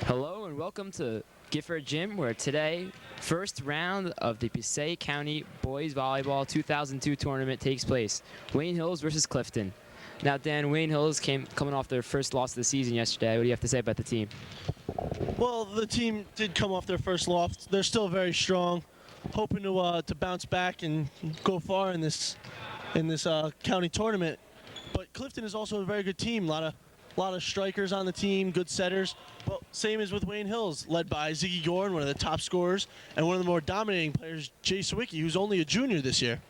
Hello and welcome to Gifford Gym, where today, first round of the Passaic County Boys Volleyball 2002 tournament takes place. Wayne Hills versus Clifton. Now, Dan, Wayne Hills coming off their first loss of the season yesterday. What do you have to say about the team? Well, the team did come off their first loss. They're still very strong, hoping to bounce back and go far in this county tournament. But Clifton is also a very good team. A lot of strikers on the team, good setters. Well, same as with Wayne Hills, led by Ziggy Gorn, one of the top scorers, and one of the more dominating players, Jay Sawicki, who's only a junior this year.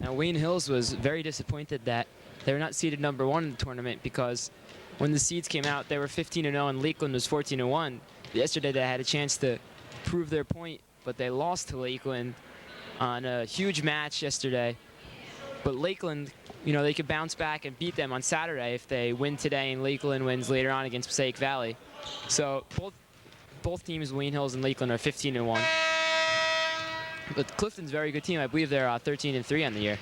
Now, Wayne Hills was very disappointed that they were not seeded number one in the tournament, because when the seeds came out, they were 15-0 and Lakeland was 14-1. Yesterday, they had a chance to prove their point, but they lost to Lakeland on a huge match yesterday. But Lakeland, you know, they could bounce back and beat them on Saturday if they win today and Lakeland wins later on against Passaic Valley. So both teams, Wayne Hills and Lakeland, are 15-1. But Clifton's a very good team. I believe they're 13-3 on the year.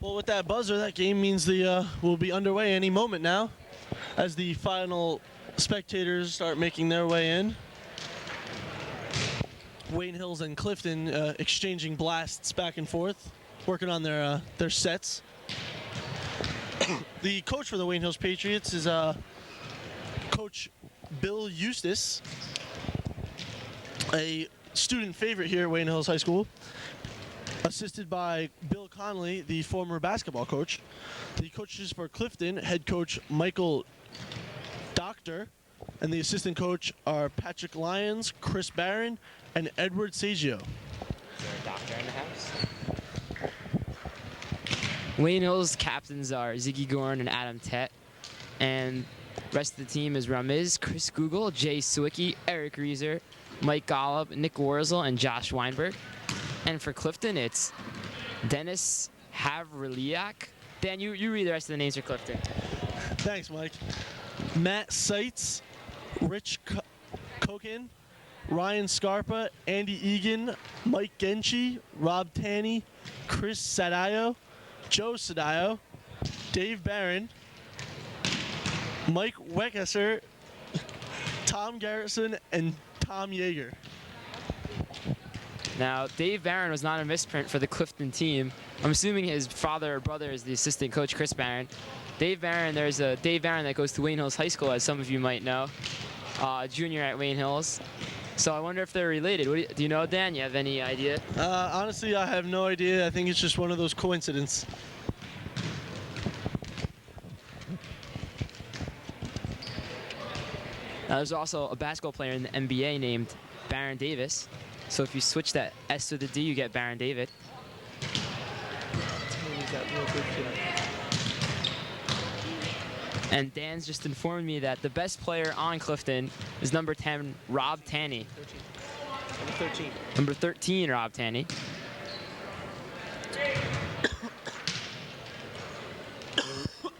Well, with that buzzer, that game means will be underway any moment now, as the final spectators start making their way in. Wayne Hills and Clifton exchanging blasts back and forth, working on their sets. The coach for the Wayne Hills Patriots is Coach Bill Eustace, a student favorite here at Wayne Hills High School, assisted by Bill Connolly, the former basketball coach. The coaches for Clifton, head coach Michael Doctor, and the assistant coach are Patrick Lyons, Chris Barron, and Edward Saggio. Is there a doctor in the house? Wayne Hills captains are Ziggy Gorn and Adam Tett, and the rest of the team is Ramiz, Chris Google, Jay Sawicki, Eric Reeser, Mike Golub, Nick Worzel, and Josh Weinberg. And for Clifton, it's Dennis Havriliak. Dan, you read the rest of the names for Clifton. Thanks, Mike. Matt Seitz, Rich Koken, Ryan Scarpa, Andy Egan, Mike Genchi, Rob Tanny, Chris Sadayo, Joe Sadayo, Dave Barron, Mike Weckesser, Tom Garrison, and Tom Yeager. Now, Dave Barron was not a misprint for the Clifton team. I'm assuming his father or brother is the assistant coach, Chris Barron. Dave Barron, there's a Dave Barron that goes to Wayne Hills High School, as some of you might know, junior at Wayne Hills. So I wonder if they're related. Do you know, Dan? You have any idea? Honestly, I have no idea. I think it's just one of those coincidences. Now, there's also a basketball player in the NBA named Baron Davis. So if you switch that S to the D, you get Baron David. And Dan's just informed me that the best player on Clifton is number 10, Rob Tanny. 13. Number 13. Number 13, Rob Tanny.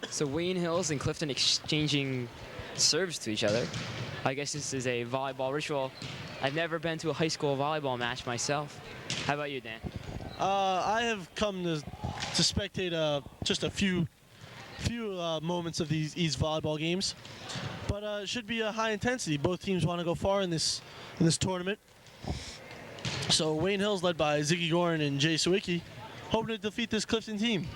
So Wayne Hills and Clifton exchanging serves to each other. I guess this is a volleyball ritual. I've never been to a high school volleyball match myself. How about you, Dan? I have come to spectate just a few moments of these volleyball games, but it should be a high intensity. Both teams want to go far in this tournament. So Wayne Hills, led by Ziggy Gorn and Jay Sawicki, hoping to defeat this Clifton team.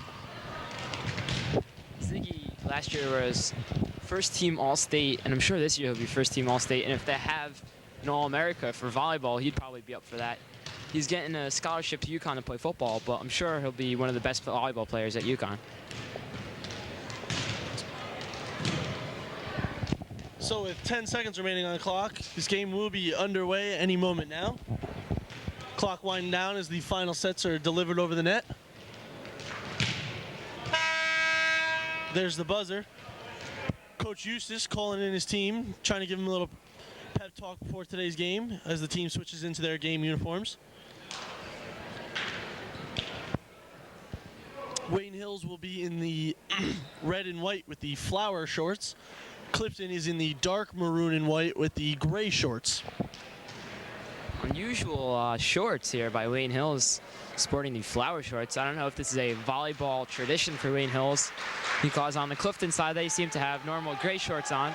Ziggy last year was first team All-State, and I'm sure this year he'll be first team All-State. And if they have an All-America for volleyball, he'd probably be up for that. He's getting a scholarship to UConn to play football, but I'm sure he'll be one of the best volleyball players at UConn. So with 10 seconds remaining on the clock, this game will be underway any moment now. Clock winding down as the final sets are delivered over the net. There's the buzzer. Coach Eustace calling in his team, trying to give him a little pep talk before today's game as the team switches into their game uniforms. Wayne Hills will be in the red and white with the flower shorts. Clifton is in the dark maroon and white with the gray shorts. Unusual shorts here by Wayne Hills, sporting the flower shorts. I don't know if this is a volleyball tradition for Wayne Hills, because on the Clifton side, they seem to have normal gray shorts on.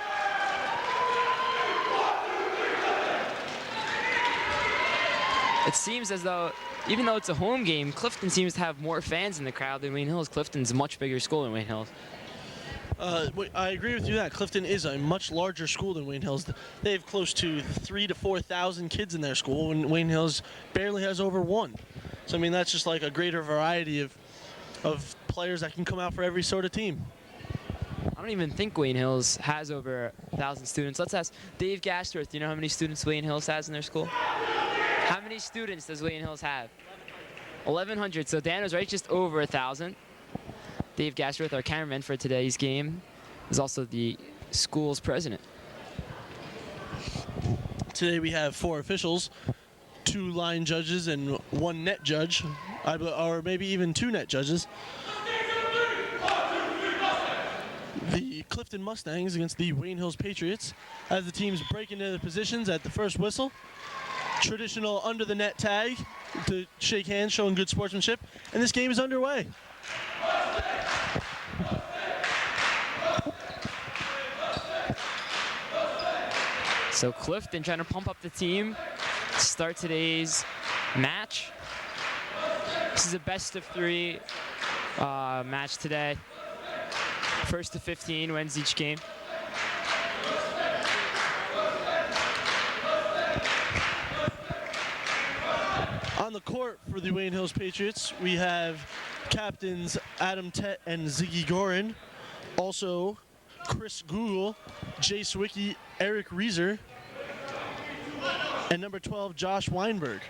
it seems as though, even though it's a home game, Clifton seems to have more fans in the crowd than Wayne Hills. Clifton's a much bigger school than Wayne Hills. I agree with you that Clifton is a much larger school than Wayne Hills. They have close to 3,000 to 4,000 kids in their school, and Wayne Hills barely has over 1. So I mean, that's just like a greater variety of players that can come out for every sort of team. I don't even think Wayne Hills has over 1,000 students. Let's ask Dave Gashworth. Do you know how many students Wayne Hills has in their school? How many students does Wayne Hills have? 1,100. So Dan was right, just over 1,000. Dave Gashworth, our cameraman for today's game, is also the school's president. Today we have 4 officials, 2 line judges and 1 net judge, or maybe even 2 net judges. The Clifton Mustangs against the Wayne Hills Patriots as the teams break into their positions at the first whistle. Traditional under the net tag to shake hands, showing good sportsmanship, and this game is underway. So Clifton trying to pump up the team to start today's match. This is a best of 3 match today. First to 15 wins each game. On the court for the Wayne Hills Patriots, we have captains Adam Tett and Ziggy Gorin. Also, Chris Google, Jay Sawicki, Eric Reeser, and number 12, Josh Weinberg.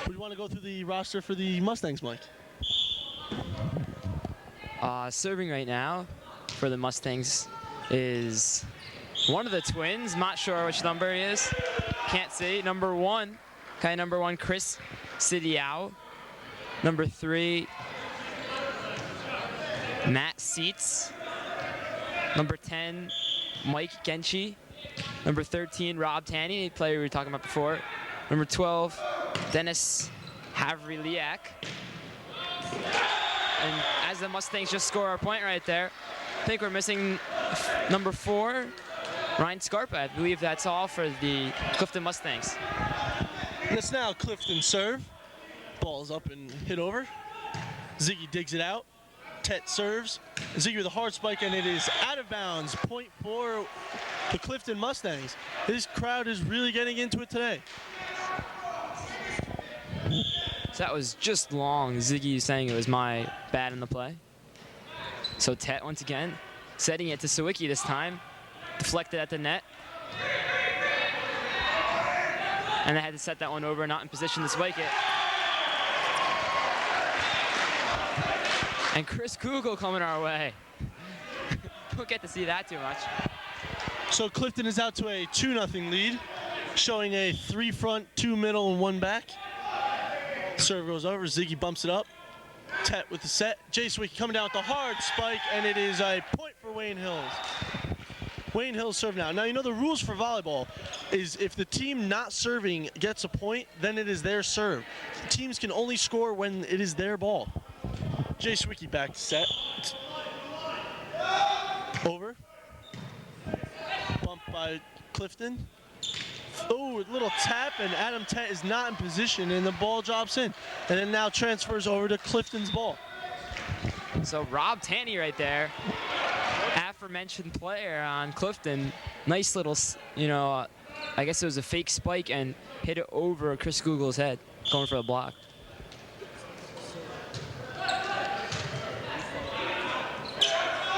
We want to go through the roster for the Mustangs, Mike. Serving right now for the Mustangs is one of the twins. Not sure which number he is. Can't see. Number 1, number 1, Chris Sidiao. Number 3, Matt Seitz. Number 10, Mike Genchi. Number 13, Rob Tanny, a player we were talking about before. Number 12, Dennis Havriliak. And as the Mustangs just score our point right there, I think we're missing number 4, Ryan Scarpa. I believe that's all for the Clifton Mustangs. And it's now Clifton serve. Ball's up and hit over. Ziggy digs it out. Tett serves. Ziggy with a hard spike, and it is out of bounds. Point for the Clifton Mustangs. This crowd is really getting into it today. So that was just long. Ziggy saying it was my bad in the play. So Tett once again, setting it to Sawicki this time. Deflected at the net. And they had to set that one over, not in position to spike it. And Chris Kugel coming our way. Don't get to see that too much. So Clifton is out to a 2-0 lead, showing a 3 front, 2 middle, and 1 back. Serve goes over, Ziggy bumps it up. Tett with the set. Jay Sawicki coming down with the hard spike, and it is a point for Wayne Hills. Wayne Hills serve now. Now, you know the rules for volleyball is if the team not serving gets a point, then it is their serve. Teams can only score when it is their ball. Jay Sawicki back to set. Over. Bumped by Clifton. Oh, a little tap, and Adam Tett is not in position, and the ball drops in. And it now transfers over to Clifton's ball. So Rob Tanny right there, aforementioned player on Clifton. Nice little, I guess it was a fake spike and hit it over Chris Google's head, going for the block.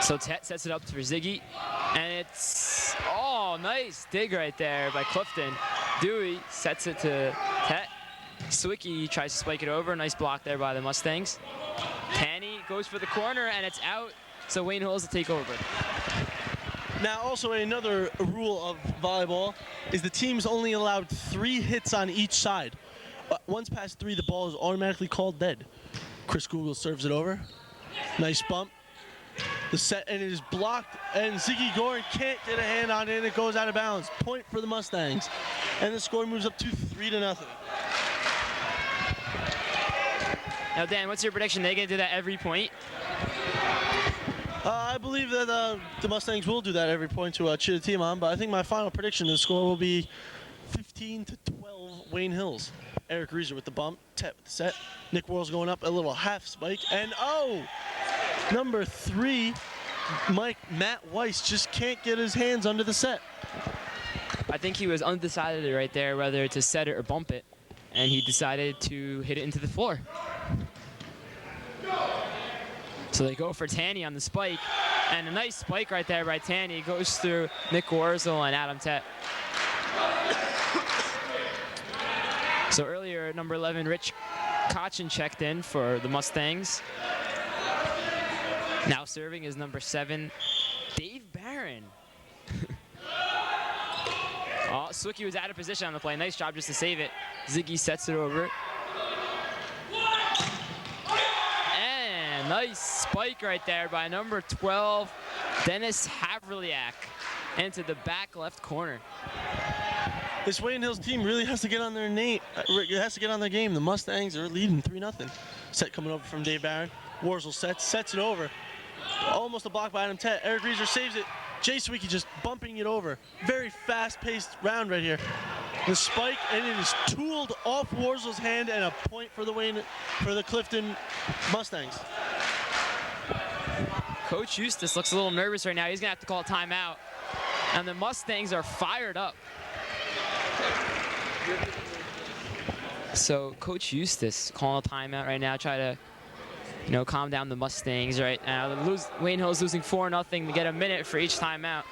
So Tett sets it up for Ziggy, and it's, nice dig right there by Clifton. Dewey sets it to Tett. Sawicki tries to spike it over. Nice block there by the Mustangs. Tanny goes for the corner, and it's out, so Wayne Hills will take over. Now, also another rule of volleyball is the team's only allowed 3 hits on each side. Once past 3, the ball is automatically called dead. Chris Google serves it over. Nice bump. The set, and it is blocked, and Ziggy Gorin can't get a hand on it, and it goes out of bounds. Point for the Mustangs. And the score moves up to 3-0. Now, Dan, what's your prediction? They're going to do that every point? I believe that the Mustangs will do that every point to cheer the team on, but I think my final prediction, the score will be 15-12 Wayne Hills. Eric Rieser with the bump, Tet with the set. Nick Worrell's going up, a little half spike, and number 3, Matt Weiss just can't get his hands under the set. I think he was undecided right there whether to set it or bump it, and he decided to hit it into the floor. So they go for Tanny on the spike, and a nice spike right there by Tanny goes through Nick Wurzel and Adam Tet. So earlier, number 11, Rich Kochin checked in for the Mustangs. Now serving is number 7, Dave Barron. Oh, Swicky was out of position on the play. Nice job just to save it. Ziggy sets it over. And nice spike right there by number 12, Dennis Havrliak, into the back left corner. This Wayne Hills team really has to get on their game. The Mustangs are leading 3-0. Set coming over from Dave Barron. Warzel sets it over. Almost a block by Adam Tet. Eric Rieser saves it. Jay Sweeky just bumping it over. Very fast-paced round right here. The spike, and it is tooled off Warzel's hand, and a point for the Clifton Mustangs. Coach Eustace looks a little nervous right now. He's gonna have to call a timeout. And the Mustangs are fired up. So Coach Eustace calling a timeout right now, try to, calm down the Mustangs right now. Wayne Hill's losing 4-0 to get a minute for each timeout.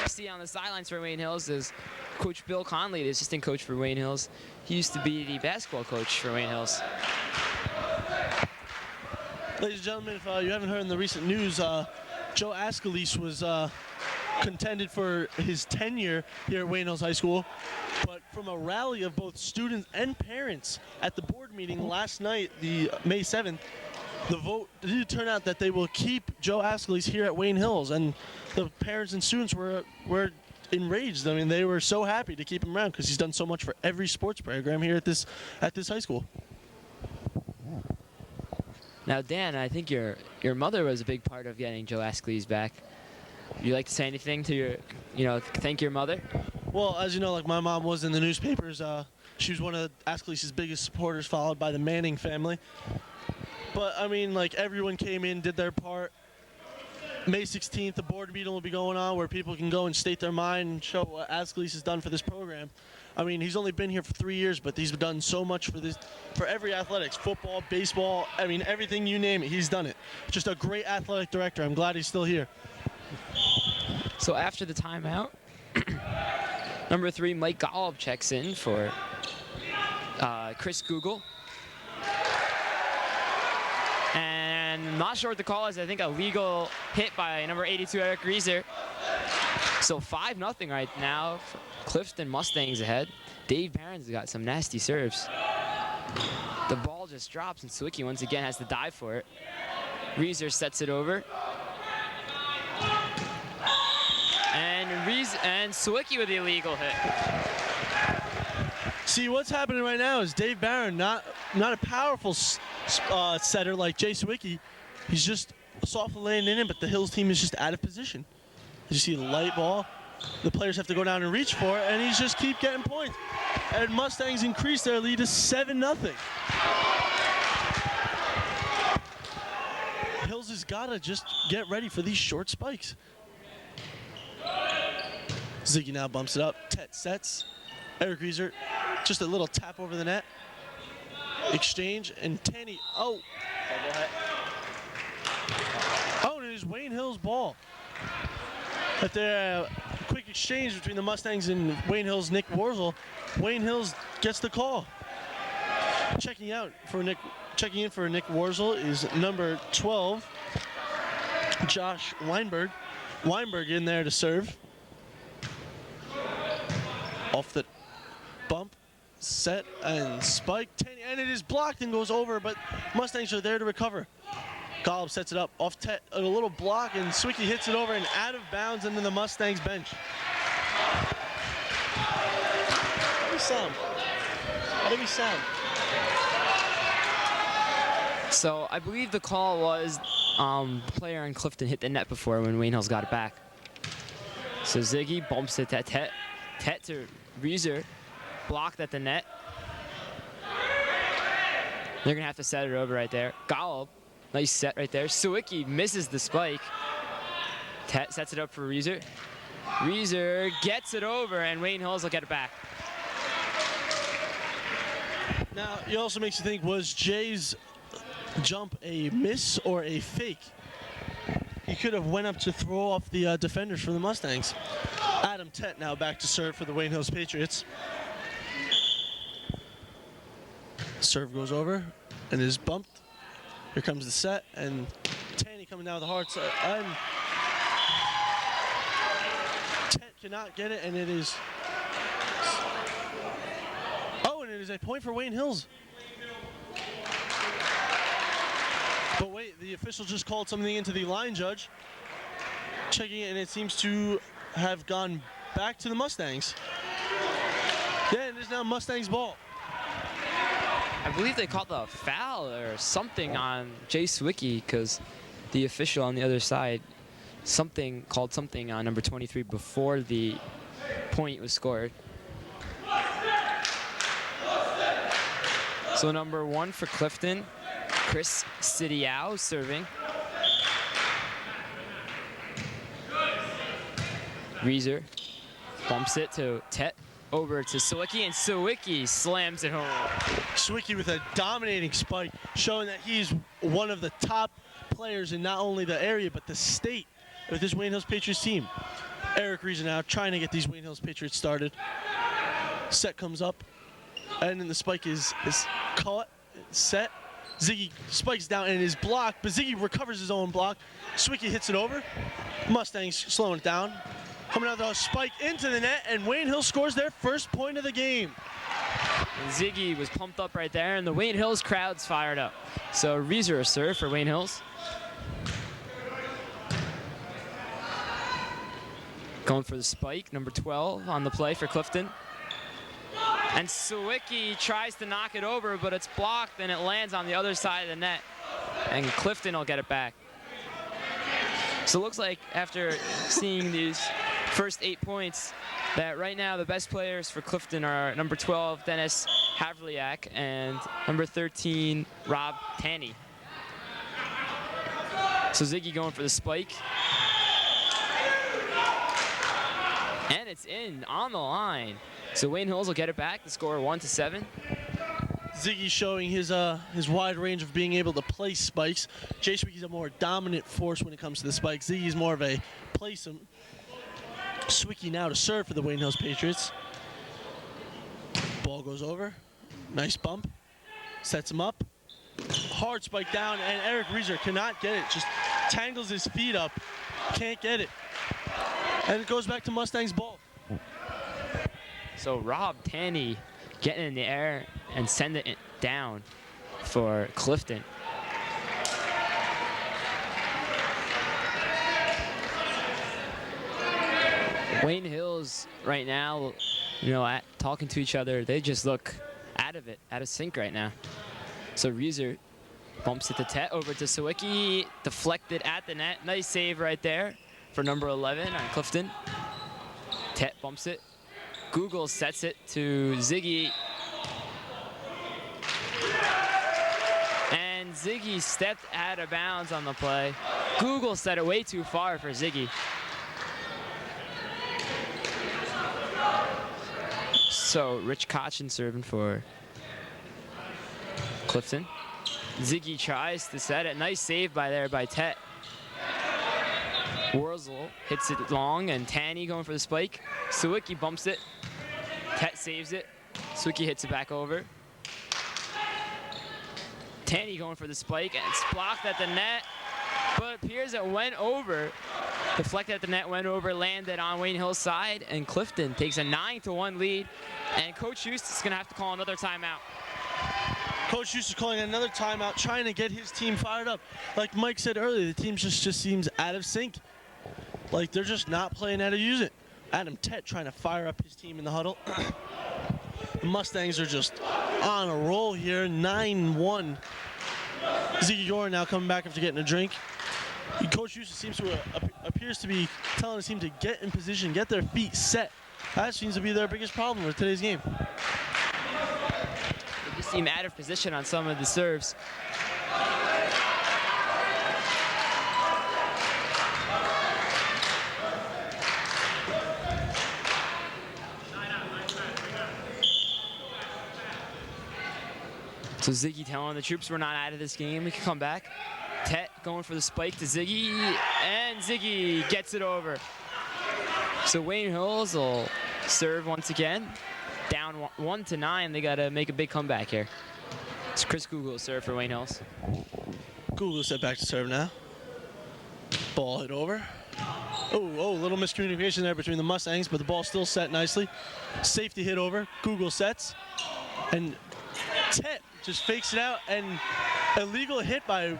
See on the sidelines for Wayne Hills is Coach Bill Conley, the assistant coach for Wayne Hills. He used to be the basketball coach for Wayne Hills. Ladies and gentlemen, if you haven't heard in the recent news, Joe Ascalise was contended for his tenure here at Wayne Hills High School, but from a rally of both students and parents at the board meeting last night, the May 7th, the vote did turn out that they will keep Joe Ascalise here at Wayne Hills, and the parents and students were enraged. I mean, they were so happy to keep him around because he's done so much for every sports program here at this high school. Now, Dan, I think your mother was a big part of getting Joe Ascalise back. Would you like to say anything to thank your mother? Well, as you know, my mom was in the newspapers. She was one of Ascalise's biggest supporters, followed by the Manning family. But, I mean, everyone came in, did their part. May 16th, the board meeting will be going on where people can go and state their mind and show what Ascalise has done for this program. I mean, he's only been here for 3 years, but he's done so much for every athletics, football, baseball, I mean, everything you name it, he's done it. Just a great athletic director. I'm glad he's still here. So after the timeout, number 3, Mike Golub checks in for Chris Google. And I'm not sure what the call is. I think a legal hit by number 82, Eric Rieser. So 5-0 right now. Clifton Mustangs ahead. Dave Barron's got some nasty serves. The ball just drops, and Swicky once again has to dive for it. Rieser sets it over. And Swicky with the illegal hit. See, what's happening right now is Dave Barron, not a powerful setter like Jay Swicky. He's just softly laying it in, but the Hills team is just out of position. You see the light ball. The players have to go down and reach for it, and he's just keep getting points. And Mustangs increase their lead to 7-0. Hills has got to just get ready for these short spikes. Ziggy now bumps it up. Tet sets. Eric Rieser, just a little tap over the net. Exchange, and Tanny, oh, and it is Wayne Hill's ball. At the quick exchange between the Mustangs and Wayne Hill's Nick Warzel, Wayne Hills gets the call. Checking in for Nick Warzel is number 12, Josh Weinberg. Weinberg in there to serve. Off the bump, set, and spike. And it is blocked and goes over, but Mustangs are there to recover. Golub sets it up off Tet, a little block, and Swicky hits it over and out of bounds into the Mustangs bench. How do we sound? How do we sound? So I believe the call was player in Clifton hit the net before when Wayne Hills got it back. So Ziggy bumps it to Tet. Tet to Rieser, blocked at the net. They're gonna have to set it over right there. Golub, nice set right there. Scillieri misses the spike. Tet sets it up for Rieser. Rieser gets it over, and Wayne Hills will get it back. Now, it also makes you think, was Jay's jump a miss or a fake? He could have went up to throw off the defenders for the Mustangs. Adam Tet now back to serve for the Wayne Hills Patriots. Serve goes over and is bumped. Here comes the set, and Tanny coming down with the hard side. Tet cannot get it, and it is... Oh, and it is a point for Wayne Hills. But wait, the official just called something into the line judge. Checking it, and it seems to have gone back to the Mustangs. Yeah, it is now Mustangs ball. I believe they called a foul or something on Jay Scillieri because the official on the other side called something on number 23 before the point was scored. So number 1 for Clifton, Chris Sidiao serving. Rieser bumps it to Tet, over to Scillieri, and Scillieri slams it home. Scillieri with a dominating spike, showing that he's one of the top players in not only the area, but the state with this Wayne Hills Patriots team. Eric Rieser now trying to get these Wayne Hills Patriots started. Set comes up, and then the spike is caught, set. Ziggy spikes down and is blocked, but Ziggy recovers his own block. Scillieri hits it over. Mustangs slowing it down. Coming out, the spike into the net, and Wayne Hills scores their first point of the game. And Ziggy was pumped up right there, and the Wayne Hills crowd's fired up. So Rieser a serve for Wayne Hills. Going for the spike, number 12 on the play for Clifton. And Scillieri tries to knock it over, but it's blocked, and it lands on the other side of the net. And Clifton will get it back. So it looks like after seeing these first 8 points, that right now the best players for Clifton are number 12, Dennis Havliak, and number 13, Rob Tanny. So Ziggy going for the spike. And it's in on the line. So Wayne Hills will get it back. The score 1-7. Ziggy showing his wide range of being able to place spikes. Jay Scillieri's a more dominant force when it comes to the spikes. Ziggy's more of a place him. Scillieri now to serve for the Wayne Hills Patriots. Ball goes over. Nice bump. Sets him up. Hard spike down, and Eric Rieser cannot get it. Just tangles his feet up. Can't get it. And it goes back to Mustangs ball. So Rob Tanny getting in the air and sending it down for Clifton. Wayne Hills right now, talking to each other, they just look out of sync right now. So Rieser bumps it to Tet, over to Scillieri, deflected at the net. Nice save right there for number 11 on Clifton. Tet bumps it. Google sets it to Ziggy. And Ziggy stepped out of bounds on the play. Google set it way too far for Ziggy. So Rich Cochin serving for Clifton. Ziggy tries to set it. Nice save by Tet. Wurzel hits it long, and Tanny going for the spike. Scillieri bumps it. Tet saves it. Scillieri hits it back over. Tanny going for the spike, and it's blocked at the net, but it appears it went over. Deflected at the net, went over, landed on Wayne Hill's side, and Clifton takes a 9-1 lead, and Coach Hughes is going to have to call another timeout. Coach Hughes is calling another timeout, trying to get his team fired up. Like Mike said earlier, the team just seems out of sync. Like they're just not playing how to use it. Adam Tet trying to fire up his team in the huddle. The Mustangs are just on a roll here, 9-1. Ziggy Gorin now coming back after getting a drink. Coach Hughes appears to be telling his team to get in position, get their feet set That seems to be their biggest problem with today's game. They just seem out of position on some of the serves. So Ziggy telling the troops we're not out of this game. We can come back. Tet going for the spike to Ziggy, and Ziggy gets it over. So Wayne Hills will serve once again. Down 1-9. They got to make a big comeback here. It's Chris Google serve for Wayne Hills. Google set back to serve now. Ball hit over. Oh, little miscommunication there between the Mustangs, but the ball still set nicely. Safety hit over. Google sets. And Tet just fakes it out, and illegal hit by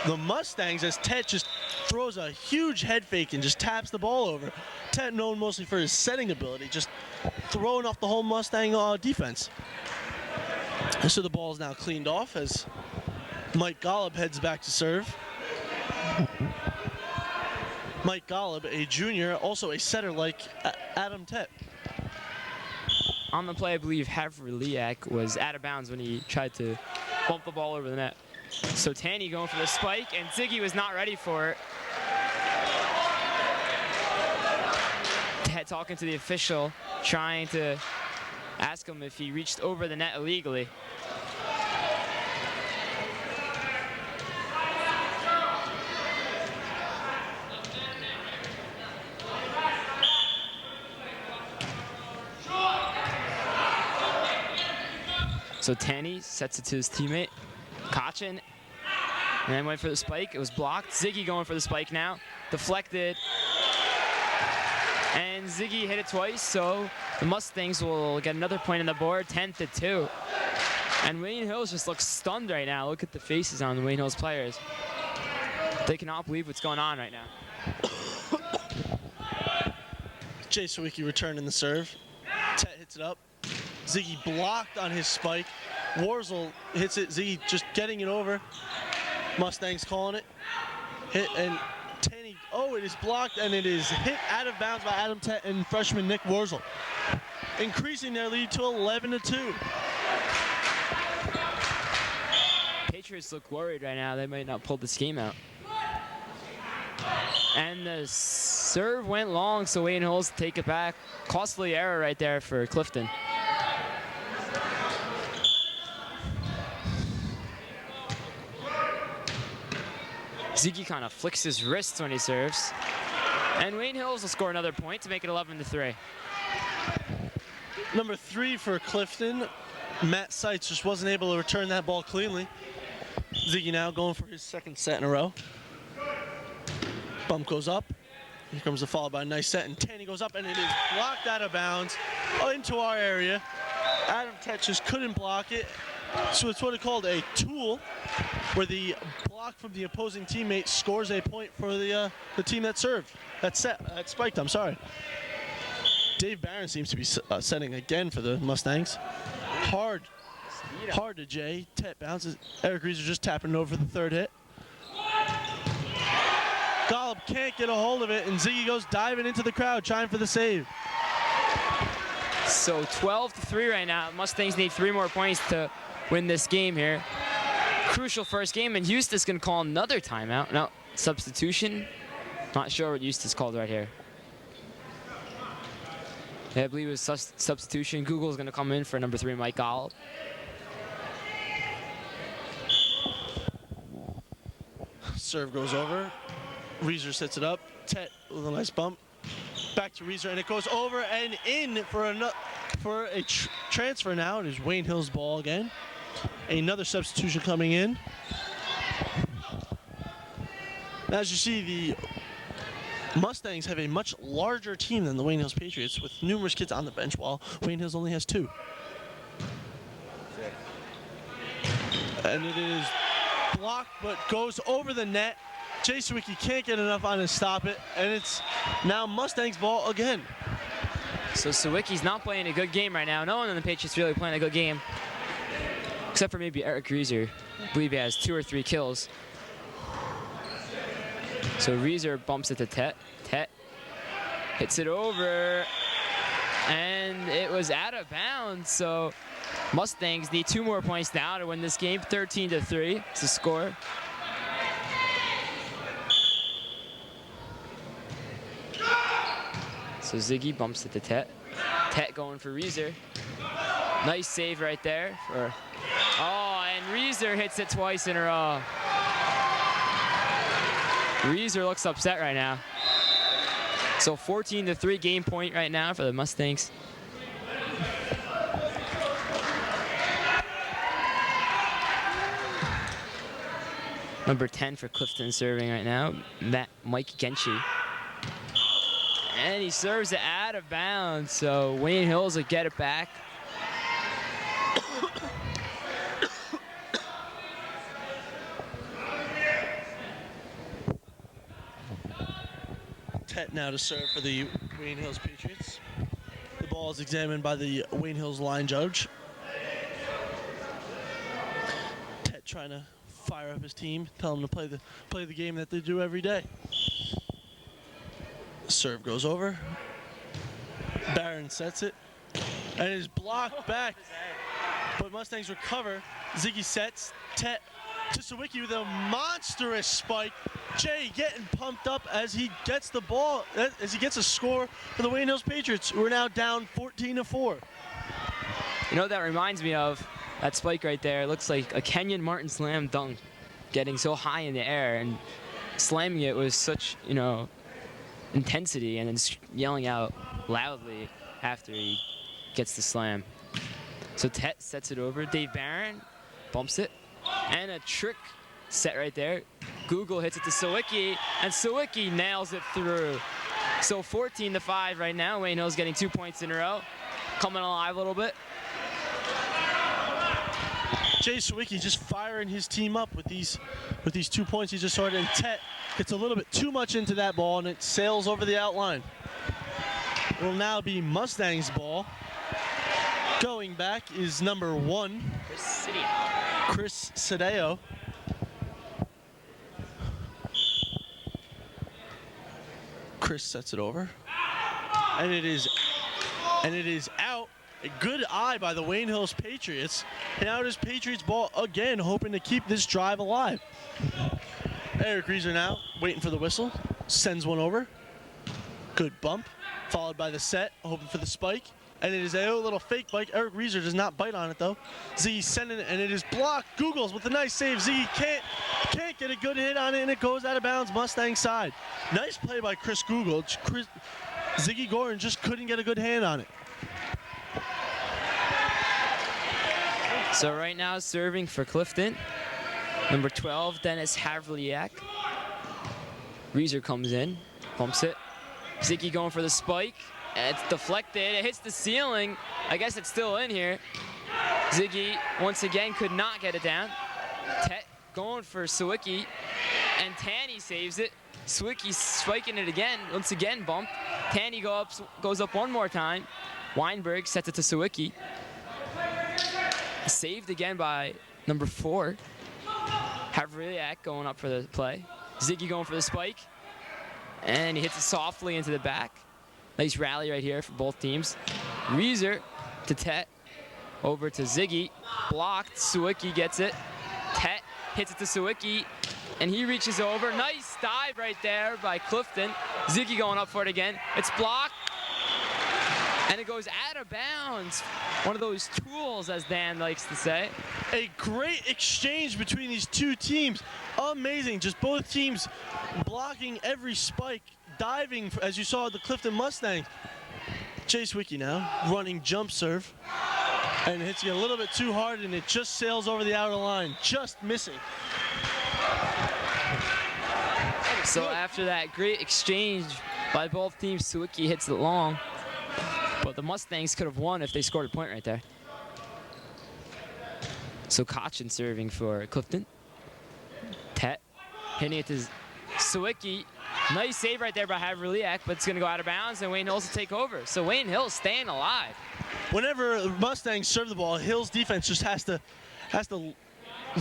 the Mustangs as Tet just throws a huge head fake and just taps the ball over. Tet known mostly for his setting ability, just throwing off the whole Mustang defense. And so the ball is now cleaned off as Mike Golub heads back to serve. Mike Golub, a junior, also a setter like Adam Tet. On the play, I believe Haverliak was out of bounds when he tried to bump the ball over the net. So Tanny going for the spike, and Ziggy was not ready for it. Ted talking to the official, trying to ask him if he reached over the net illegally. So Tanny sets it to his teammate, Kachin, and then went for the spike. It was blocked. Ziggy going for the spike now. Deflected. And Ziggy hit it twice, so the Mustangs will get another point on the board, 10-2. And Wayne Hills just looks stunned right now. Look at the faces on the Wayne Hills players. They cannot believe what's going on right now. Jay Sawicki returning the serve. Tet hits it up. Ziggy blocked on his spike. Warzel hits it. Ziggy just getting it over. Mustangs calling it. Hit and Tanny. Oh, it is blocked and it is hit out of bounds by Adam Tet and freshman Nick Warzel, increasing their lead to 11-2. Patriots look worried right now. They might not pull this game out. And the serve went long, so Wayne Hills take it back. Costly error right there for Clifton. Ziggy kind of flicks his wrists when he serves. And Wayne Hills will score another point to make it 11-3. Number 3 for Clifton. Matt Seitz just wasn't able to return that ball cleanly. Ziggy now going for his second set in a row. Bump goes up. Here comes the follow by a nice set, and Tanny goes up, and it is blocked out of bounds into our area. Adam Tet just couldn't block it. So it's what is called a tool, where the block from the opposing teammate scores a point for the team that served, that spiked. I'm sorry. Dave Barron seems to be setting again for the Mustangs. Hard to Jay. Tet bounces. Eric Reeser just tapping it over the third hit. Golub can't get a hold of it, and Ziggy goes diving into the crowd, trying for the save. So 12-3 right now. Mustangs need 3 more points to win this game here. Crucial first game, and Eustace gonna call another timeout. No, substitution. Not sure what Eustace called right here. Yeah, I believe it was substitution. Google's gonna come in for number 3, Mike Golub. Serve goes over. Reeser sets it up. Tet with a nice bump. Back to Reeser, and it goes over and in for a transfer now. It is Wayne Hill's ball again. Another substitution coming in. Now, as you see, the Mustangs have a much larger team than the Wayne Hills Patriots, with numerous kids on the bench, while Wayne Hills only has 2. And it is blocked, but goes over the net. Jay Sawicki can't get enough on to stop it, and it's now Mustangs ball again. So Sawicki's not playing a good game right now. No one in the Patriots really playing a good game, except for maybe Eric Reeser. I believe he has 2 or 3 kills. So Reeser bumps it to Tet. Tet hits it over. And it was out of bounds, so Mustangs need 2 more points now to win this game. 13-3 is the score. So Ziggy bumps it to Tet. Tet going for Reeser. Nice save right there. Oh, and Reeser hits it twice in a row. Reeser looks upset right now. So 14-3 game point right now for the Mustangs. Number 10 for Clifton serving right now, Mike Genchi. And he serves it out of bounds, so Wayne Hills will get it back. Tet now to serve for the Wayne Hills Patriots. The ball is examined by the Wayne Hills line judge. Tet trying to fire up his team, tell them to play the game that they do every day. Serve goes over. Barron sets it, and it is blocked back. But Mustangs recover. Ziggy sets. Tet to Sawicki with a monstrous spike. Jay getting pumped up as he gets the ball, as he gets a score for the Wayne Hills Patriots, who are now down 14-4. You know what that reminds me of? That spike right there. It looks like a Kenyon Martin slam dunk, getting so high in the air and slamming it with such, intensity, and then yelling out loudly after he gets the slam. So Tet sets it over. Dave Barron bumps it, and a trick set right there. Google hits it to Sawicki, and Sawicki nails it through. So 14-5 right now. Wayne Hill's getting 2 points in a row, coming alive a little bit. Jay Sawicki just firing his team up with these 2 points he just scored, and Tet gets a little bit too much into that ball, and it sails over the outline. It will now be Mustangs ball. Going back is number 1, Chris Cedeo. Chris sets it over, and it is out. A good eye by the Wayne Hills Patriots. And now it is Patriots ball again, hoping to keep this drive alive. Eric Reeser now waiting for the whistle. Sends one over. Good bump. Followed by the set, hoping for the spike. And it is a little fake bike. Eric Reeser does not bite on it though. Ziggy sending it, and it is blocked. Googles with a nice save. Ziggy can't get a good hit on it, and it goes out of bounds. Mustang side. Nice play by Chris Google. Ziggy Gordon just couldn't get a good hand on it. So right now serving for Clifton, number 12, Dennis Havliak. Reeser comes in, pumps it. Ziggy going for the spike. It's deflected, it hits the ceiling. I guess it's still in here. Ziggy, once again, could not get it down. Tet going for Sawicki, and Tanny saves it. Sawicki spiking it again, once again bumped. Tanny goes up one more time. Weinberg sets it to Sawicki. Saved again by number 4. Havriak going up for the play. Ziggy going for the spike. And he hits it softly into the back. Nice rally right here for both teams. Reeser to Tet. Over to Ziggy. Blocked. Sawicki gets it. Tet hits it to Sawicki. And he reaches over. Nice dive right there by Clifton. Ziggy going up for it again. It's blocked. And it goes out of bounds. One of those tools, as Dan likes to say. A great exchange between these two teams. Amazing. Just both teams blocking every spike, diving, as you saw the Clifton Mustangs. Chase Wiki now running jump serve. And hits you a little bit too hard, and it just sails over the outer line. Just missing. So after that great exchange by both teams, Sawicki hits it long. But the Mustangs could have won if they scored a point right there. So Kochin serving for Clifton. Tet hitting it to Sawicki. Nice save right there by Havriak, but it's going to go out of bounds, and Wayne Hills will take over. So Wayne Hills staying alive. Whenever Mustangs serve the ball, Hills defense just has to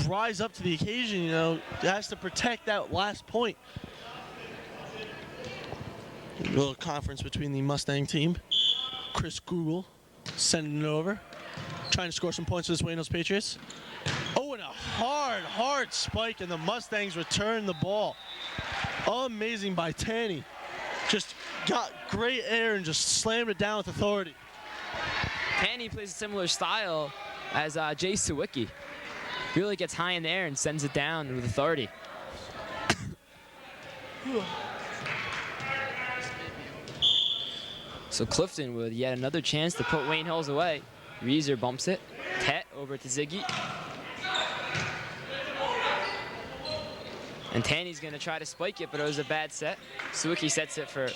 rise up to the occasion. It has to protect that last point. A little conference between the Mustang team. Chris Google sending it over. Trying to score some points for this Wayne Hills Patriots. Oh, and a hard spike, and the Mustangs return the ball. Amazing by Tanny. Just got great air and just slammed it down with authority. Tanny plays a similar style as Jay Sawicki. Really gets high in the air and sends it down with authority. So Clifton with yet another chance to put Wayne Hills away. Reeser bumps it. Tet over to Ziggy. And Tanny's going to try to spike it, but it was a bad set. Sawicki sets it for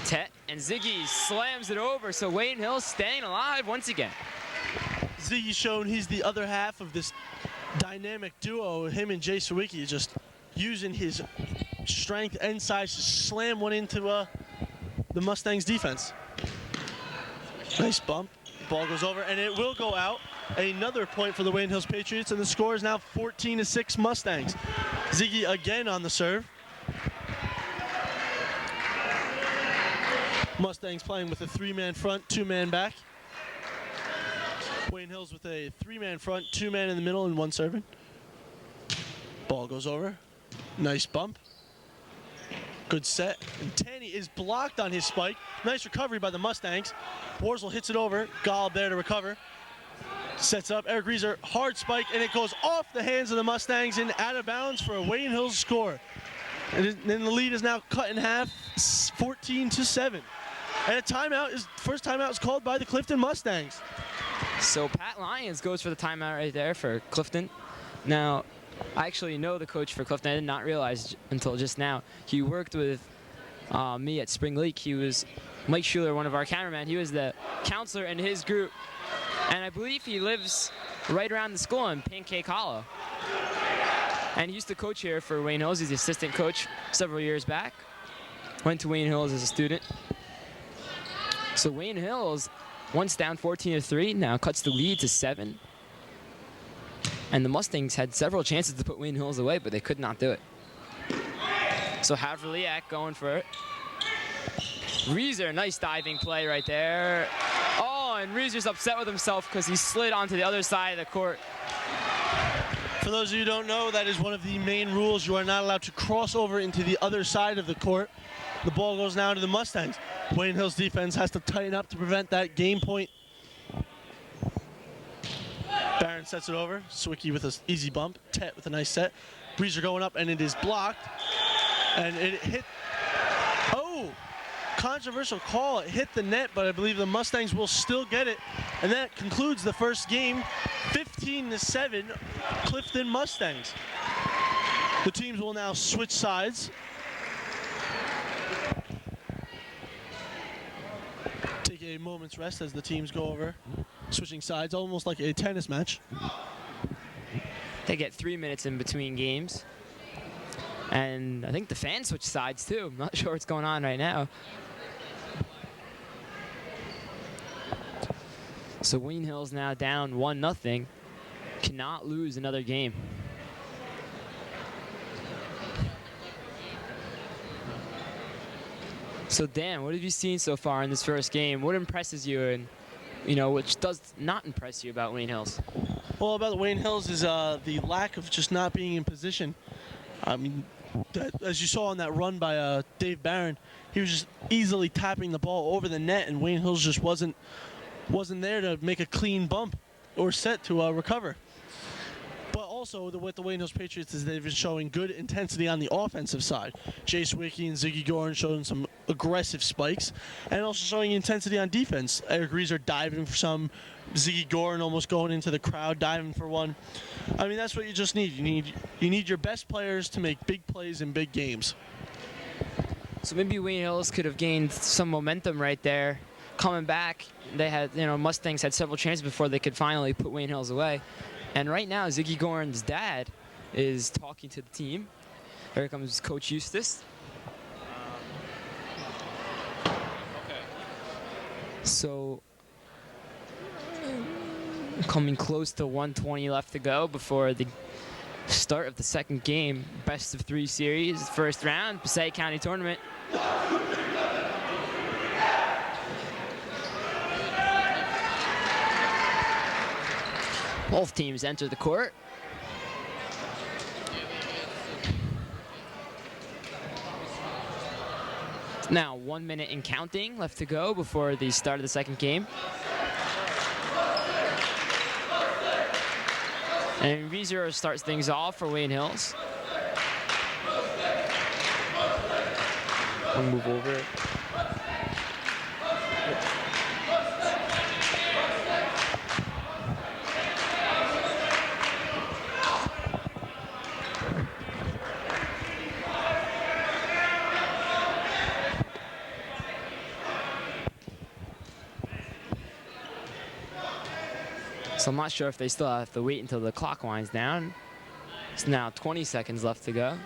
Tet, and Ziggy slams it over, so Wayne Hills staying alive once again. Ziggy's shown he's the other half of this dynamic duo. Him and Jay Sawicki just using his strength and size to slam one into the Mustangs defense. Nice bump. Ball goes over, and it will go out. Another point for the Wayne Hills Patriots, and the score is now 14-6 Mustangs. Ziggy again on the serve. Mustangs playing with a 3-man front, 2-man back. Wayne Hills with a 3-man front, 2-man in the middle, and 1 serving. Ball goes over. Nice bump. Good set. And Tanny is blocked on his spike. Nice recovery by the Mustangs. Warzel hits it over. Golub there to recover. Sets up. Eric Reeser, hard spike, and it goes off the hands of the Mustangs and out of bounds for a Wayne Hills score. And then the lead is now cut in half, 14-7. And a timeout first timeout is called by the Clifton Mustangs. So Pat Lyons goes for the timeout right there for Clifton. Now, I actually know the coach for Clifton. I did not realize until just now. He worked with me at Spring Lake. He was Mike Schuler, one of our cameramen. He was the counselor in his group. And I believe he lives right around the school in Pancake Hollow. And he used to coach here for Wayne Hills. He's the assistant coach several years back. Went to Wayne Hills as a student. So Wayne Hills, once down 14-3, now cuts the lead to 7. And the Mustangs had several chances to put Wayne Hills away, but they could not do it. So Haverliak going for it. Reeser, nice diving play right there. Oh, and Reeser's upset with himself because he slid onto the other side of the court. For those of you who don't know, that is one of the main rules. You are not allowed to cross over into the other side of the court. The ball goes now to the Mustangs. Wayne Hills defense has to tighten up to prevent that game point. Barron sets it over. Sawicki with an easy bump. Tet with a nice set. Reeser going up, and it is blocked. And it hit. Oh! Controversial call. It hit the net, but I believe the Mustangs will still get it. And that concludes the first game. 15-7, Clifton Mustangs. The teams will now switch sides. Take a moment's rest as the teams go over. Switching sides, almost like a tennis match. They get 3 minutes in between games. And I think the fans switch sides too. I'm not sure what's going on right now. So Wayne Hills now down 1-0. Cannot lose another game. So Dan, what have you seen so far in this first game? What impresses you, and which does not impress you about Wayne Hills? Well, about Wayne Hills is the lack of just not being in position. I mean, as you saw on that run by Dave Barron, he was just easily tapping the ball over the net, and Wayne Hills just wasn't there to make a clean bump or set to recover. But also, with the Wayne Hills Patriots is they've been showing good intensity on the offensive side. Jay Sawicki and Ziggy Gorin showing some aggressive spikes, and also showing intensity on defense. Eric Reeser diving for some, Ziggy Gorin almost going into the crowd, diving for one. I mean, that's what you just need. You need your best players to make big plays in big games. So maybe Wayne Hills could have gained some momentum right there. Coming back, they had, Mustangs had several chances before they could finally put Wayne Hills away. And right now, Ziggy Gorin's dad is talking to the team. Here comes Coach Eustace. So, coming close to 1:20 left to go before the start of the second game. Best of 3 series, first round, Passaic County Tournament. Both teams enter the court. Now 1 minute and counting left to go before the start of the second game. And Rudner starts things off for Wayne Hills. I'll move over. So I'm not sure if they still have to wait until the clock winds down. It's now 20 seconds left to go.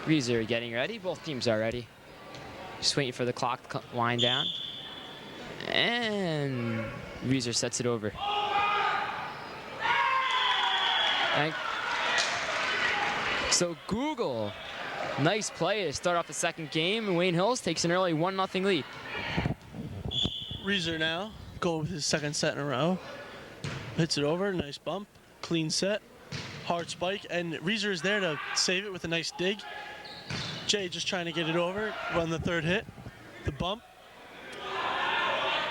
Rudner getting ready. Both teams are ready. Just waiting for the clock to wind down. And Rudner sets it over. So Google, nice play to start off the second game. And Wayne Hills takes an early 1-0 lead. Rudner now go with his second set in a row. Hits it over, nice bump, clean set, hard spike, and Rudner is there to save it with a nice dig. Jay just trying to get it over, run the third hit, the bump.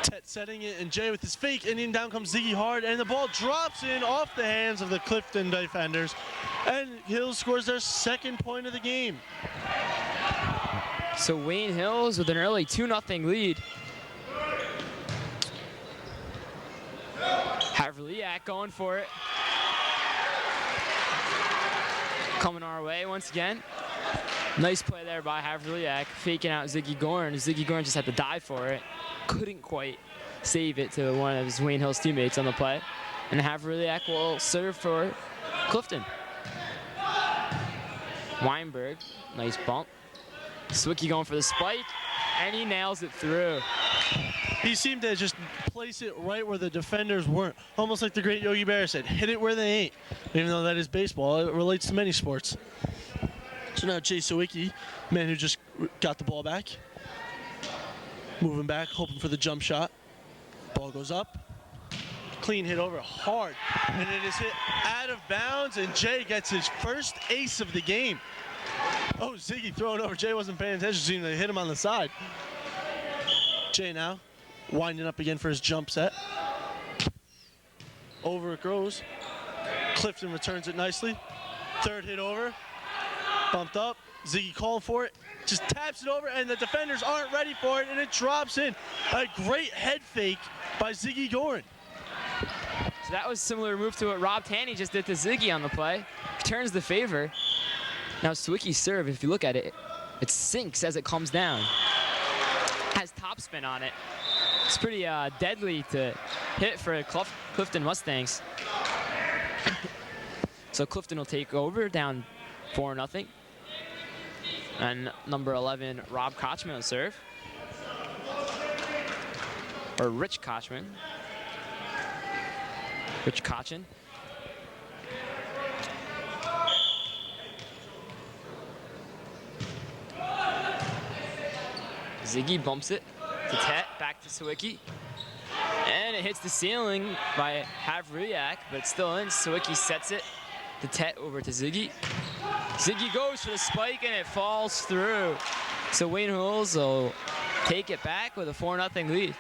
Tet setting it, and Jay with his fake, and in down comes Ziggy hard, and the ball drops in off the hands of the Clifton defenders, and Hills scores their second point of the game. So Wayne Hills with an early 2-0 lead. Havliak going for it. Coming our way once again. Nice play there by Havliak, faking out Ziggy Gorn. Ziggy Gorn just had to dive for it. Couldn't quite save it to one of his Wayne Hills teammates on the play. And Havliak will serve for Clifton. Weinberg, nice bump. Zwicky going for the spike, and he nails it through. He seemed to just place it right where the defenders weren't. Almost like the great Yogi Berra said, hit it where they ain't. Even though that is baseball, it relates to many sports. So now Jay Sawicki, man who just got the ball back. Moving back, hoping for the jump shot. Ball goes up. Clean hit over, hard. And it is hit out of bounds, and Jay gets his first ace of the game. Oh, Ziggy throwing over. Jay wasn't paying attention, seemed to hit him on the side. Jay now winding up again for his jump set. Over it goes. Clifton returns it nicely. Third hit over. Bumped up. Ziggy calling for it. Just taps it over, and the defenders aren't ready for it, and it drops in. A great head fake by Ziggy Gorn. So that was similar move to what Rob Tanny just did to Ziggy on the play. Returns the favor. Now Swicky's serve, if you look at it, it sinks as it comes down. Has topspin on it. It's pretty deadly to hit for Clifton Mustangs. So Clifton will take over, down 4-0. And number 11, Rob Kochman will serve. Or Rich Kochman. Rich Kochin. Ziggy bumps it to Tet, back to Sawicki. And it hits the ceiling by Havriak, but it's still in. Sawicki sets it to Tet over to Ziggy. Ziggy goes for the spike, and it falls through. So Wayne Hills will take it back with a 4-0 lead.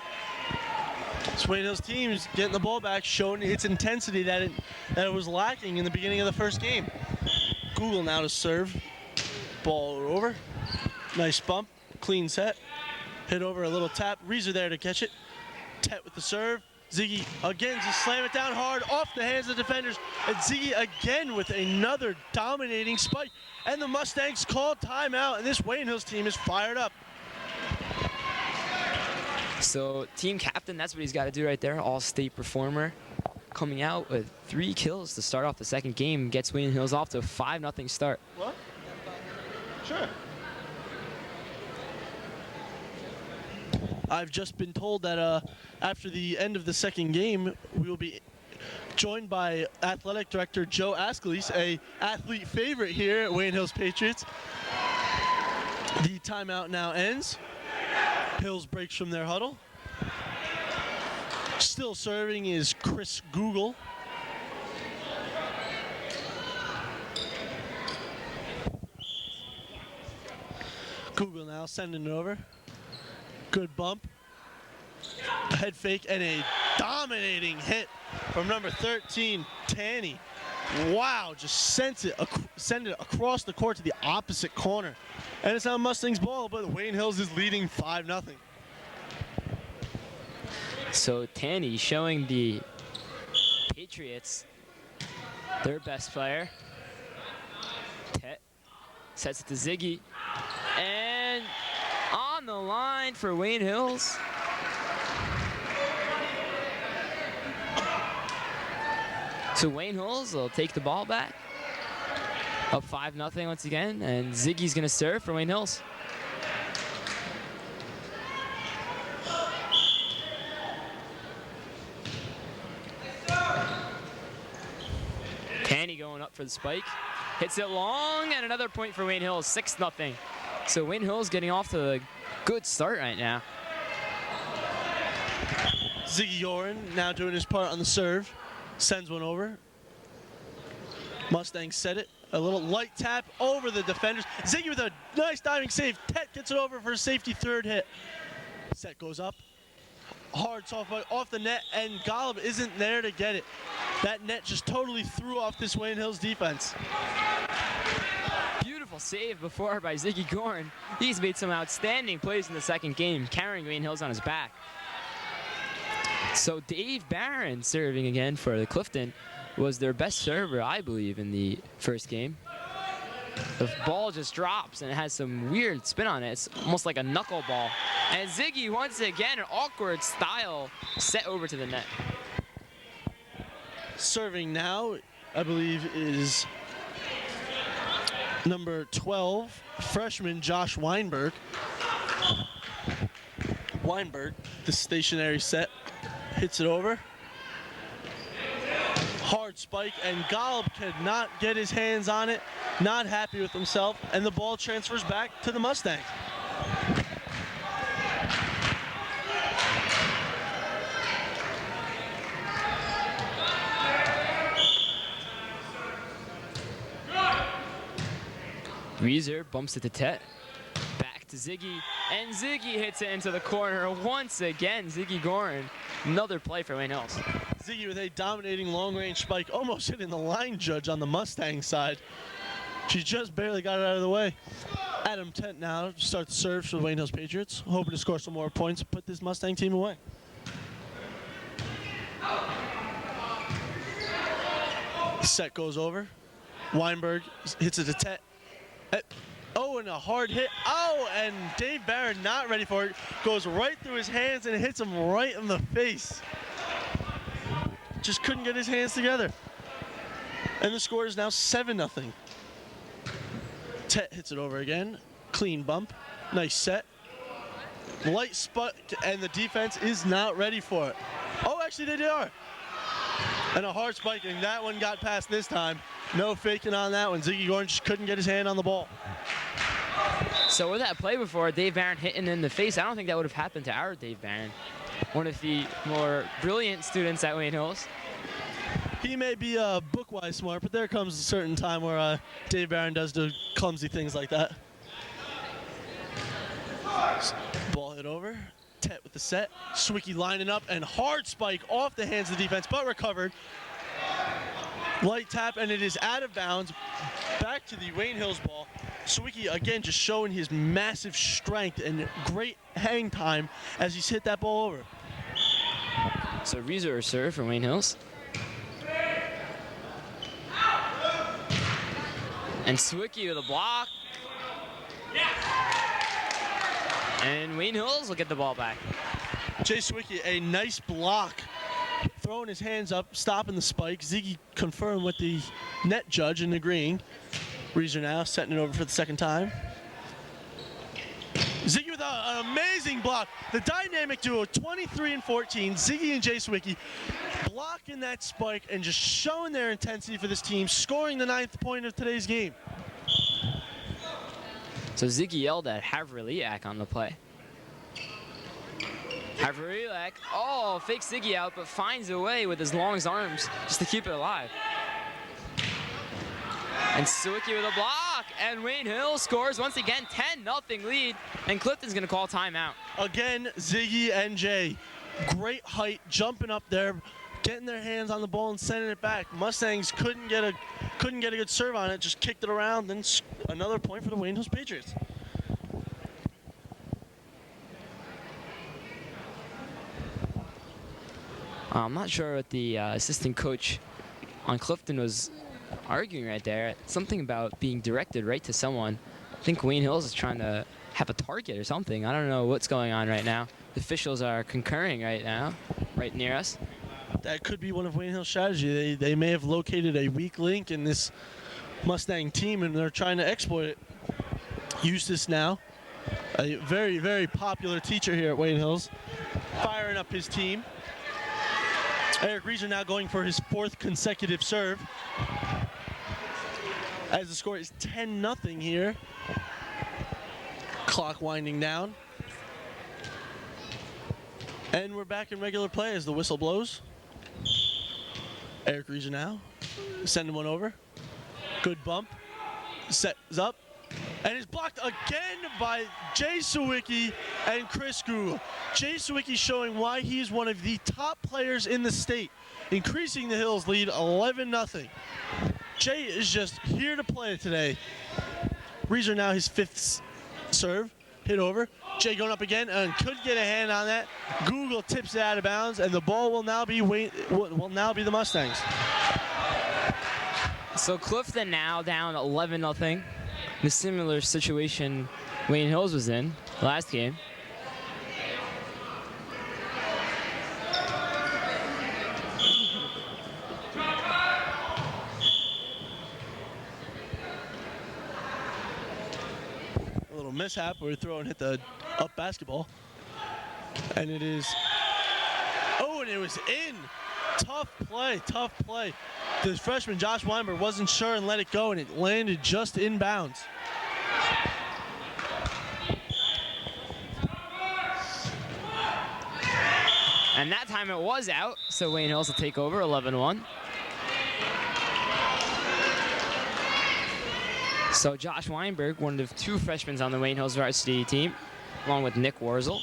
Wayne Hills team's getting the ball back, showing its intensity that it was lacking in the beginning of the first game. Google now to serve. Ball over. Nice bump. Clean set. Hit over a little tap. Rudner there to catch it. Tet with the serve. Ziggy again just slam it down hard off the hands of the defenders. And Ziggy again with another dominating spike. And the Mustangs call timeout, and this Wayne Hills team is fired up. So team captain, that's what he's got to do right there. All-state performer coming out with 3 kills to start off the second game. Gets Wayne Hills off to a 5-0 start. What? Sure. I've just been told that after the end of the second game, we will be joined by Athletic Director Joe Askelis, a athlete favorite here at Wayne Hills Patriots. The timeout now ends. Hills breaks from their huddle. Still serving is Chris Google. Google now sending it over. Good bump. A head fake and a dominating hit from number 13, Tanny. Wow, just sent it across the court to the opposite corner. And it's now Mustangs ball, but Wayne Hills is leading 5-0. So Tanny showing the Patriots their best player. Tet sets it to Ziggy. And on the line for Wayne Hills. So Wayne Hills will take the ball back. Up 5-0 once again, and Ziggy's gonna serve for Wayne Hills. Tanny going up for the spike. Hits it long, and another point for Wayne Hills, 6-0. So Wayne Hills getting off to a good start right now. Ziggy Yoren now doing his part on the serve. Sends one over. Mustangs set it. A little light tap over the defenders. Ziggy with a nice diving save. Tet gets it over for a safety third hit. Set goes up. Hard soft ball off the net, and Golub isn't there to get it. That net just totally threw off this Wayne Hills defense. Beautiful save before by Ziggy Gorin. He's made some outstanding plays in the second game, carrying Wayne Hills on his back. So Dave Barron serving again for the Clifton was their best server, I believe, in the first game. The ball just drops and it has some weird spin on it. It's almost like a knuckleball. And Ziggy once again, an awkward style set over to the net. Serving now, I believe, is number 12, freshman Josh Weinberg. Weinberg, the stationary set, hits it over. Hard spike, and Golub could not get his hands on it. Not happy with himself, and the ball transfers back to the Mustangs. Reeser bumps it to Tet. Back to Ziggy, and Ziggy hits it into the corner once again. Ziggy Gorin, another play for Wayne Hills. Ziggy with a dominating long-range spike, almost hitting the line judge on the Mustang side. She just barely got it out of the way. Adam Tent now starts the serve for the Wayne Hills Patriots, hoping to score some more points, put this Mustang team away. Set goes over. Weinberg hits it to Tet. Oh, and a hard hit. Oh, and Dave Barron not ready for it. Goes right through his hands and hits him right in the face. Just couldn't get his hands together. And the score is now 7-0. Tet hits it over again. Clean bump. Nice set. Light spot, and the defense is not ready for it. Oh, actually they are. And a hard spike, and that one got past this time. No faking on that one. Ziggy Gorin just couldn't get his hand on the ball. So with that play before, Dave Barron hitting in the face, I don't think that would have happened to our Dave Barron, one of the more brilliant students at Wayne Hills. He may be book-wise smart, but there comes a certain time where Dave Barron does do clumsy things like that. Ball hit over. Tet with the set. Swicky lining up, and hard spike off the hands of the defense, but recovered. Light tap, and it is out of bounds. Back to the Wayne Hills ball. Swicky again just showing his massive strength and great hang time as he's hit that ball over. So Reeser serve for Wayne Hills. And Swicky with a block. And Wayne Hills will get the ball back. Jay Swicky, a nice block. Throwing his hands up, stopping the spike. Ziggy confirmed with the net judge and agreeing. Reeser now setting it over for the second time. Ziggy with an amazing block. The dynamic duo, 23 and 14. Ziggy and Jay Swicky blocking that spike and just showing their intensity for this team, scoring the 9th point of today's game. So Ziggy yelled at Havriliak on the play. Havrilak, oh, fakes Ziggy out, but finds a way with his long arms just to keep it alive. And Scillieri with a block, and Wayne Hill scores once again, 10-0 lead, and Clifton's gonna call timeout. Again, Ziggy and Jay, great height, jumping up there, getting their hands on the ball and sending it back. Mustangs couldn't get a good serve on it, just kicked it around, then another point for the Wayne Hills Patriots. I'm not sure what the assistant coach on Clifton was arguing right there. Something about being directed right to someone. I think Wayne Hills is trying to have a target or something. I don't know what's going on right now. The officials are concurring right now, right near us. That could be one of Wayne Hill's strategy. They may have located a weak link in this Mustang team, and they're trying to exploit it. Eustace now, a very, very popular teacher here at Wayne Hills, firing up his team. Eric Rieser now going for his 4th consecutive serve. As the score is 10-0 here. Clock winding down. And we're back in regular play as the whistle blows. Eric Rieser now, sending one over. Good bump. Sets up. And is blocked again by Jay Scillieri and Chris Google. Jay Scillieri showing why he's one of the top players in the state, increasing the Hills lead 11-0. Jay is just here to play today. Rieser now his 5th serve, hit over. Jay going up again and could get a hand on that. Google tips it out of bounds, and the ball will now be the Mustangs. So Clifton now down 11-0. The similar situation Wayne Hills was in last game. A little mishap where we throw and hit the up basketball. And it is, oh, and it was in. Tough play, tough play. The freshman Josh Weinberg wasn't sure and let it go, and it landed just inbounds. And that time it was out, so Wayne Hills will take over 11-1. So Josh Weinberg, one of 2 freshmen on the Wayne Hills varsity team, along with Nick Warzel.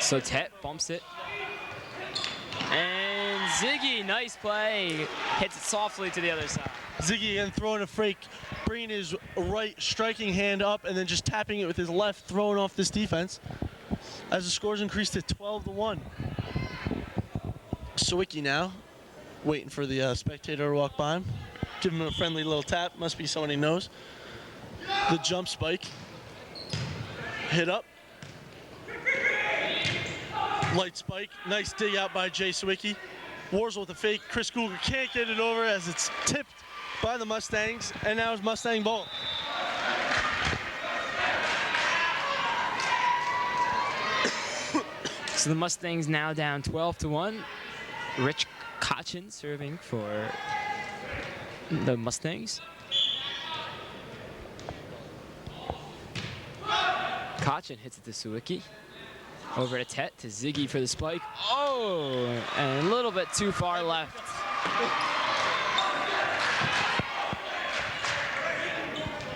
So Tet bumps it. And Ziggy, nice play, hits it softly to the other side. Ziggy again throwing a fake, bringing his right striking hand up and then just tapping it with his left, throwing off this defense. As the scores increased to 12-1. Scillieri now, waiting for the spectator to walk by him. Give him a friendly little tap, must be someone he knows. The jump spike, hit up. Light spike, nice dig out by Jay Scillieri. Warzel with a fake, Chris Cougar can't get it over as it's tipped by the Mustangs, and now it's Mustang ball. So the Mustangs now down 12-1. Rich Kochin serving for the Mustangs. Kochin hits it to Scillieri. Over to Tet, to Ziggy for the spike. Oh, and a little bit too far left.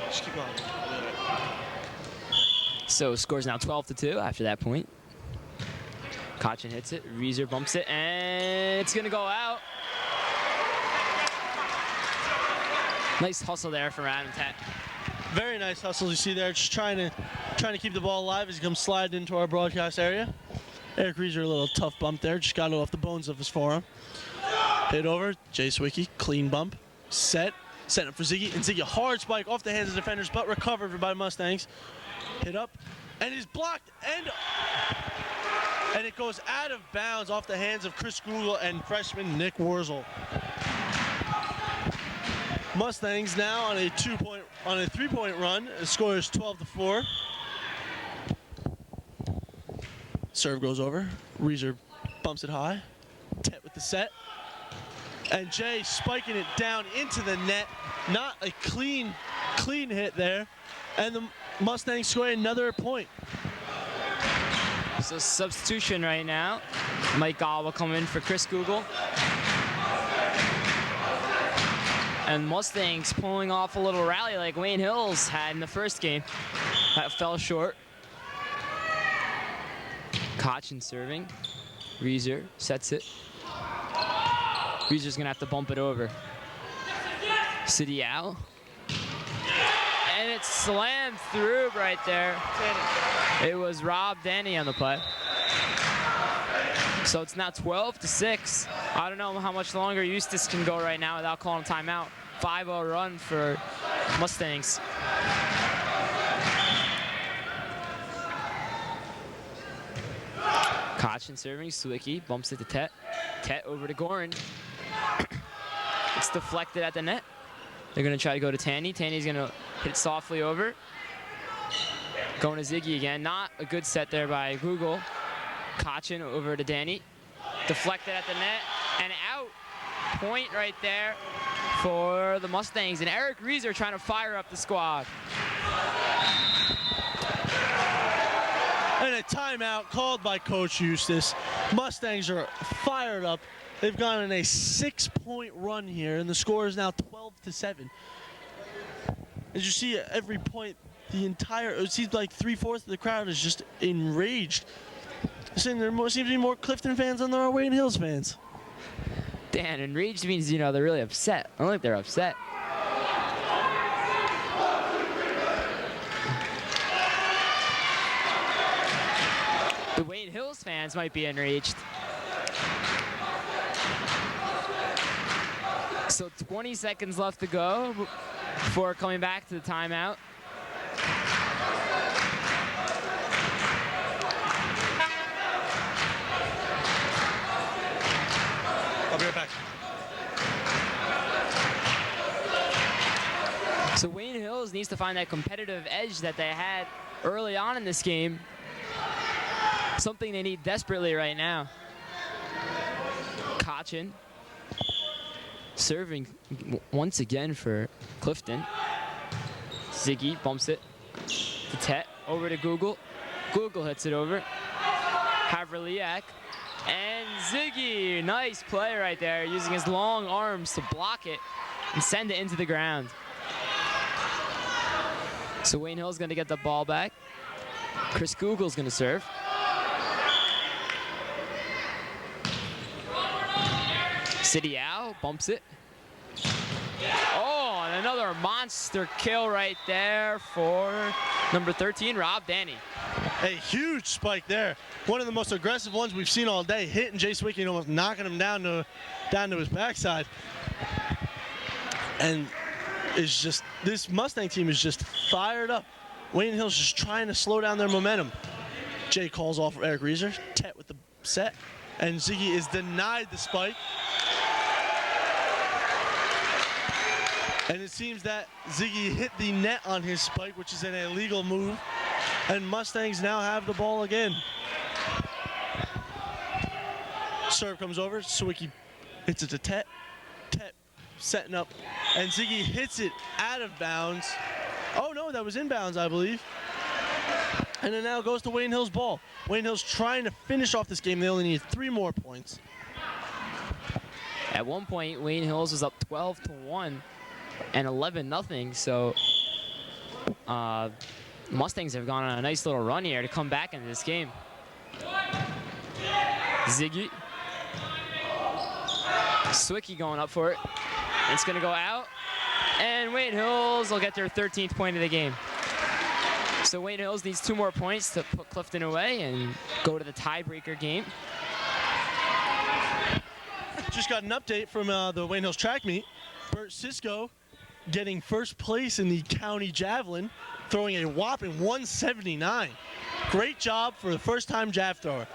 Just keep going. So scores now 12-2 after that point. Kochin hits it, Rieser bumps it, and it's gonna go out. Nice hustle there from Adam Tet. Very nice hustle you see there, just trying to keep the ball alive as he comes sliding into our broadcast area. Eric Rieser, a little tough bump there, just got it off the bones of his forearm. Hit over, Jay Scillieri, clean bump, setting up for Ziggy, and Ziggy, hard spike off the hands of defenders, but recovered by Mustangs. Hit up, and he's blocked, and it goes out of bounds off the hands of Chris Google and freshman Nick Warzel. Mustangs now on a 3-point run. The score is 12-4. Serve goes over. Rieser bumps it high. Tet with the set. And Jay spiking it down into the net. Not a clean Clean hit there, and the Mustangs score another point. So substitution right now. Mike Gall will come in for Chris Google. And Mustangs pulling off a little rally like Wayne Hills had in the first game. That fell short. Kotchin serving. Reeser sets it. Reeser's gonna have to bump it over. City out. And it's slammed through right there. It was Rob Danny on the play. So it's now 12-6. I don't know how much longer Eustis can go right now without calling a timeout. 5-0 run for Mustangs. Kotchin serving, Swicky bumps it to Tet. Tet over to Gorin. It's deflected at the net. They're gonna try to go to Tanny. Tanny's gonna hit softly over. Going to Ziggy again. Not a good set there by Google. Kotchin over to Danny. Deflected at the net and out. Point right there for the Mustangs. And Eric Reeser trying to fire up the squad. And a timeout called by Coach Eustis. Mustangs are fired up. They've gone on a 6-point run here, and the score is now 12-7. As you see, at every point, it seems like 3/4 of the crowd is just enraged. There seems to be more Clifton fans than there are Wayne Hills fans. Dan, enraged means, they're really upset. I don't think they're upset. The Wayne Hills fans might be enraged. So 20 seconds left to go before coming back to the timeout. I'll be right back. So Wayne Hills needs to find that competitive edge that they had early on in this game. Something they need desperately right now. Kotchin serving once again for Clifton. Ziggy bumps it to Tet, over to Google. Google hits it over. Haverliak and Ziggy, nice play right there, using his long arms to block it and send it into the ground. So Wayne Hill's gonna get the ball back. Chris Google's gonna serve. City Owl bumps it. Oh, and another monster kill right there for number 13, Rob Danny. A huge spike there. One of the most aggressive ones we've seen all day, hitting Jay Swicky and almost knocking him down to his backside. And it's just, this Mustang team is just fired up. Wayne Hill's just trying to slow down their momentum. Jay calls off for Eric Reeser. Tet with the set. And Ziggy is denied the spike. And it seems that Ziggy hit the net on his spike, which is an illegal move. And Mustangs now have the ball again. Serve comes over. Swicky hits it to Tet. Tet setting up. And Ziggy hits it out of bounds. Oh, no, that was inbounds, I believe. And it now goes to Wayne Hill's ball. Wayne Hill's trying to finish off this game. They only need 3 more points. At one point, Wayne Hills was up 12-1 and 11-0. So Mustangs have gone on a nice little run here to come back into this game. Ziggy. Swicky going up for it. It's going to go out. And Wayne Hills will get their 13th point of the game. So Wayne Hills needs 2 more points to put Clifton away and go to the tiebreaker game. Just got an update from the Wayne Hills track meet. Bert Cisco getting first place in the county javelin, throwing a whopping 179. Great job for the first-time jav thrower.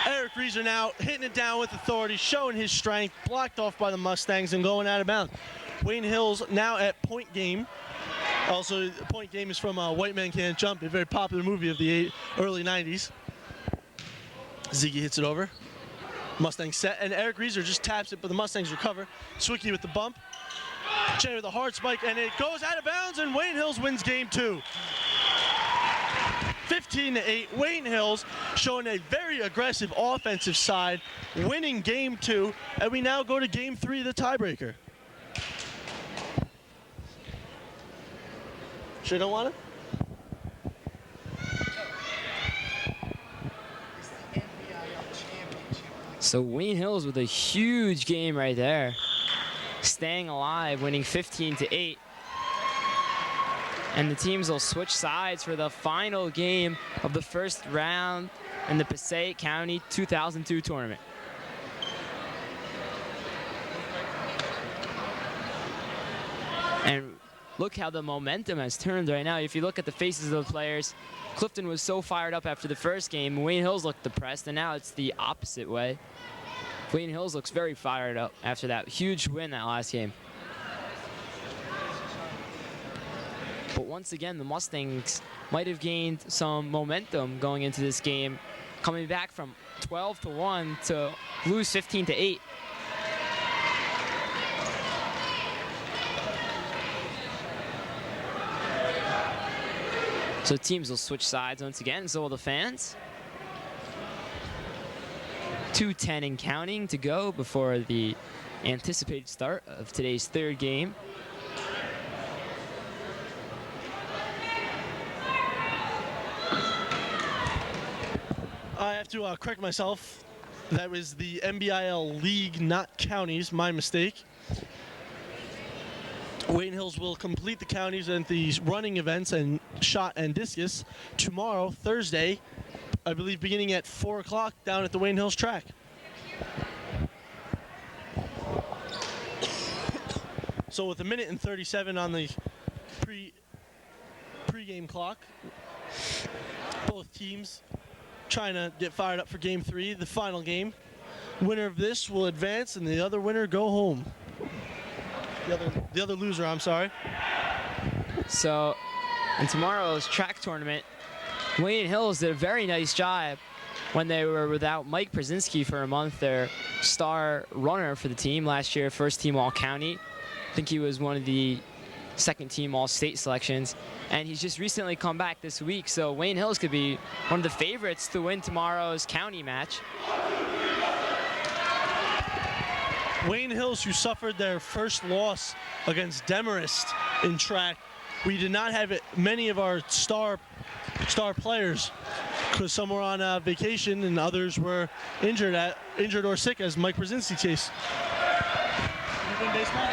Eric Reeser now hitting it down with authority, showing his strength, blocked off by the Mustangs and going out of bounds. Wayne Hills now at point game. Also, the point game is from White Man Can't Jump, a very popular movie of the early 90s. Ziggy hits it over. Mustang set, and Eric Reeser just taps it, but the Mustangs recover. Swicky with the bump. Jay with a hard spike, and it goes out of bounds, and Wayne Hills wins game 2. 15-8, Wayne Hills showing a very aggressive offensive side, winning game 2, and we now go to game 3, the tiebreaker. Sure don't want it? So Wayne Hills with a huge game right there, staying alive, winning 15-8. And the teams will switch sides for the final game of the first round in the Passaic County 2002 tournament. And look how the momentum has turned right now. If you look at the faces of the players, Clifton was so fired up after the first game. Wayne Hills looked depressed, and now it's the opposite way. Wayne Hills looks very fired up after that huge win that last game. But once again, the Mustangs might have gained some momentum going into this game, coming back from 12-1 to lose 15-8. So teams will switch sides once again, so will the fans. 2:10 and counting to go before the anticipated start of today's third game. I have to correct myself. That was the NBIL League, not counties. My mistake. Wayne Hills will complete the counties and the running events and shot and discus tomorrow, Thursday, I believe beginning at 4 o'clock down at the Wayne Hills track. So with 1:37 on the pre-game clock, both teams trying to get fired up for game 3, the final game. Winner of this will advance, and the other winner go home. The other loser, I'm sorry. So in tomorrow's track tournament, Wayne Hills did a very nice job when they were without Mike Brzezinski for a month, their star runner for the team last year, first team all-county. I think he was one of the second team all-state selections, and he's just recently come back this week, so Wayne Hills could be one of the favorites to win tomorrow's county match. Wayne Hills, who suffered their first loss against Demarest in track. We did not have many of our star players because some were on vacation and others were injured or sick, as Mike Brzezinski's case. You win baseball?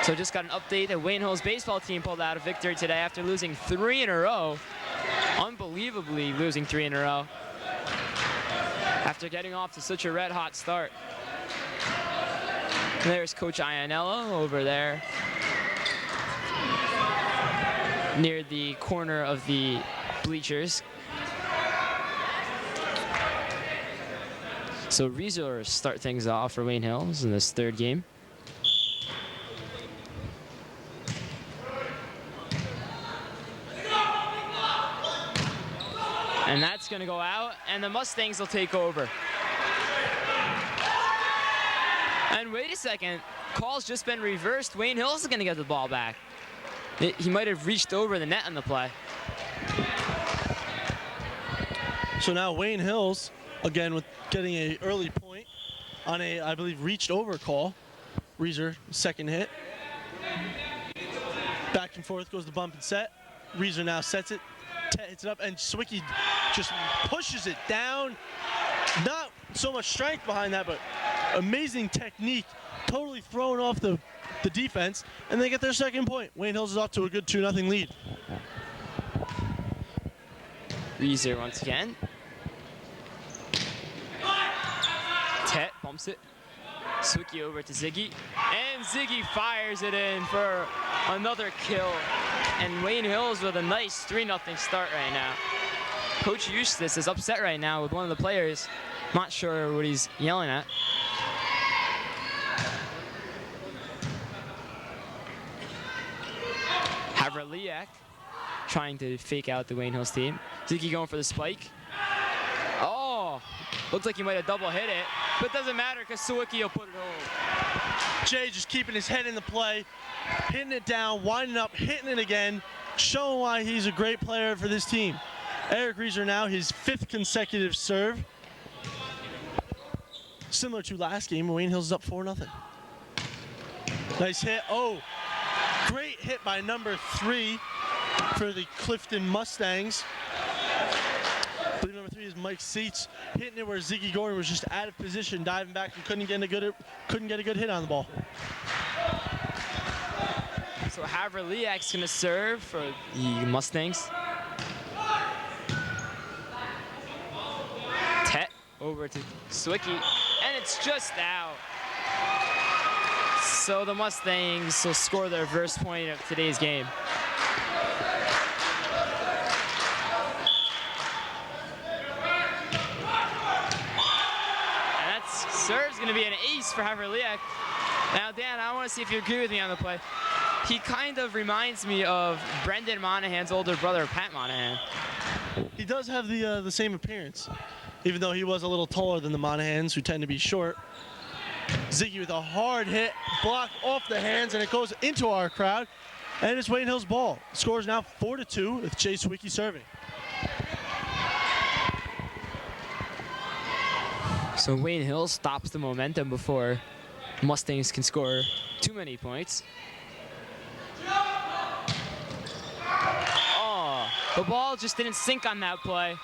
So just got an update that Wayne Hills baseball team pulled out a victory today after losing 3 in a row. Unbelievably losing 3 in a row after getting off to such a red-hot start. And there's Coach Ianello over there near the corner of the bleachers. So Rudner start things off for Wayne Hills in this third game. And that's going to go out, and the Mustangs will take over. And wait a second, call's just been reversed. Wayne Hills is going to get the ball back. He might have reached over the net on the play. So now Wayne Hills, again, with getting an early point on a, I believe, reached over call. Rudner, second hit. Back and forth goes the bump and set. Rudner now sets it, hits it up, and Scillieri just pushes it down. Not so much strength behind that, but amazing technique. Totally thrown off the defense, and they get their second point. Wayne Hills is off to a good 2-0 lead. Rudner once again. Tet bumps it. Scillieri over to Ziggy, and Ziggy fires it in for another kill. And Wayne Hills with a nice 3-0 start right now. Coach Eustace is upset right now with one of the players. Not sure what he's yelling at. Havraliak trying to fake out the Wayne Hills team. Ziggy going for the spike. Oh, Looked like he might have double hit it, but it doesn't matter because Scillieri will put it home. Jay just keeping his head in the play, hitting it down, winding up, hitting it again, showing why he's a great player for this team. Eric Rieser now his 5th consecutive serve. Similar to last game, Wayne Hills is up 4-0. Nice hit. Oh, great hit by number 3 for the Clifton Mustangs. I believe number 3 is Mike Seitz, hitting it where Ziggy Gordon was just out of position, diving back and couldn't get a good hit on the ball. So Haverliak's gonna serve for the Mustangs. Tet over to Scillieri, and it's just out. So the Mustangs will score their first point of today's game. Serve's going to be an ace for Haverliak. Now, Dan, I want to see if you agree with me on the play. He kind of reminds me of Brendan Monahan's older brother, Pat Monahan. He does have the same appearance, even though he was a little taller than the Monahans, who tend to be short. Ziggy with a hard hit, block off the hands, and it goes into our crowd. And it's Wayne Hill's ball. Score is now 4-2 with Jay Scillieri serving. So Wayne Hill stops the momentum before Mustangs can score too many points. Oh, the ball just didn't sink on that play.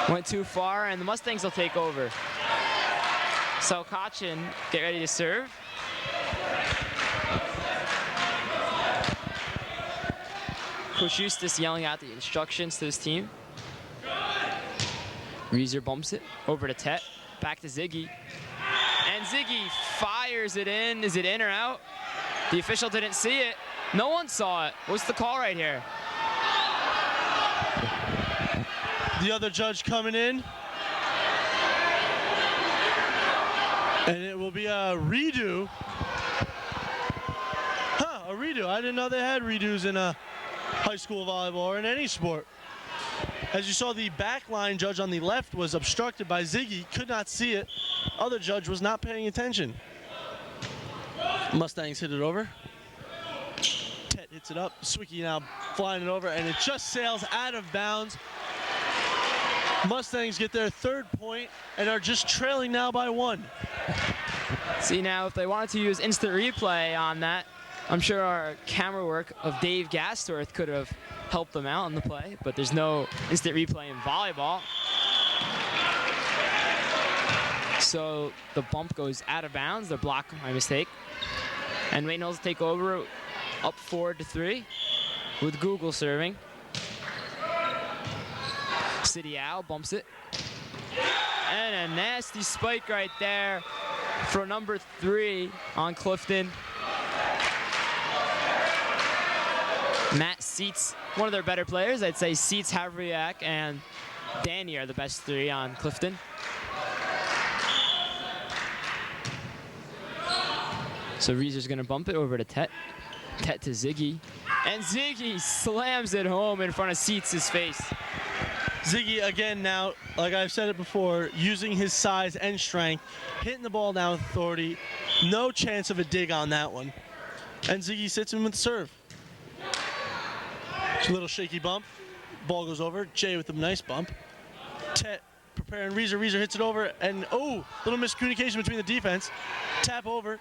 Went too far, and the Mustangs will take over. So Kachin, get ready to serve. Coach Eustace yelling out the instructions to his team. Rieser bumps it over to Tet, back to Ziggy. And Ziggy fires it in. Is it in or out? The official didn't see it. No one saw it. What's the call right here? The other judge coming in. And it will be a redo. A redo. I didn't know they had redos in high school volleyball or in any sport. As you saw, the backline judge on the left was obstructed by Ziggy, could not see it. Other judge was not paying attention. Mustangs hit it over. Tet hits it up. Scillieri now flying it over, and it just sails out of bounds. Mustangs get their 3rd point and are just trailing now by 1. See, now if they wanted to use instant replay on that, I'm sure our camera work of Dave Gastorth could have helped them out in the play, but there's no instant replay in volleyball. So the bump goes out of bounds. The block, my mistake. And Wayne Hills take over, up 4-3 with Google serving. City Owl bumps it. And a nasty spike right there for number 3 on Clifton. Matt Seitz, one of their better players. I'd say Seitz, Haverliak, and Danny are the best 3 on Clifton. So Rieser's gonna bump it over to Tet. Tet to Ziggy. And Ziggy slams it home in front of Seitz's face. Ziggy again now, like I've said it before, using his size and strength, hitting the ball down with authority. No chance of a dig on that one. And Ziggy sits him with the serve. It's a little shaky bump. Ball goes over. Jay with a nice bump. Tet preparing Rieser. Rieser hits it over, and little miscommunication between the defense. Tap over.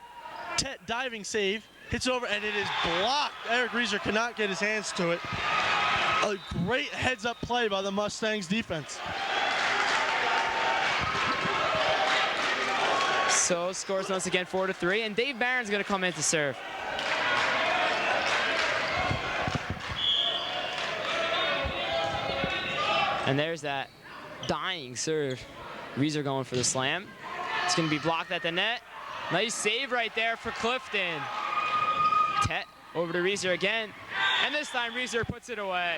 Tet diving save. Hits it over, and it is blocked. Eric Rieser cannot get his hands to it. A great heads-up play by the Mustangs defense. So scores once again 4-3, and Dave Barron's going to come in to serve. And there's that dying serve. Rieser going for the slam. It's going to be blocked at the net. Nice save right there for Clifton. Tet over to Rieser again. And this time Rieser puts it away.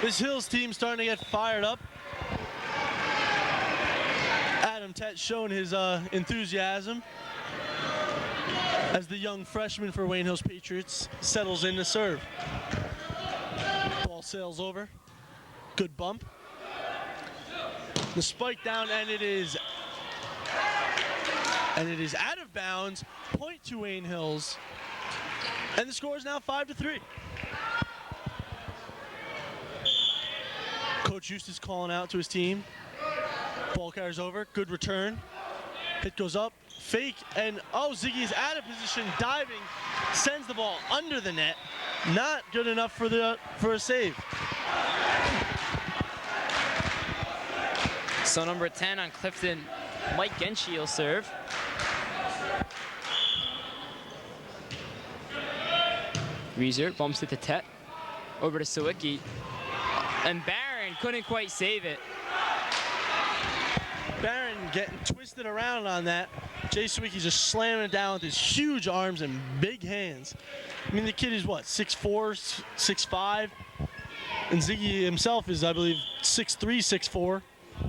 This Hills team starting to get fired up. Adam Tet showing his enthusiasm as the young freshman for Wayne Hills Patriots settles in to serve. Ball sails over. Good bump. The spike down, and it is out of bounds. Point to Wayne Hills. And the score is now 5-3. Coach Eustace calling out to his team. Ball carries over. Good return. Hit goes up. Fake. And, oh, Ziggy is out of position. Diving. Sends the ball under the net. Not good enough for a save. So number 10 on Clifton, Mike Genshi will serve. Reeser bumps it to Tet. Over to Sawicki. And Barron couldn't quite save it. Barron getting twisted around on that. Jay Sawicki just slamming it down with his huge arms and big hands. I mean, the kid is what, 6'4", 6'5"? And Ziggy himself is, I believe, 6'3", 6'4".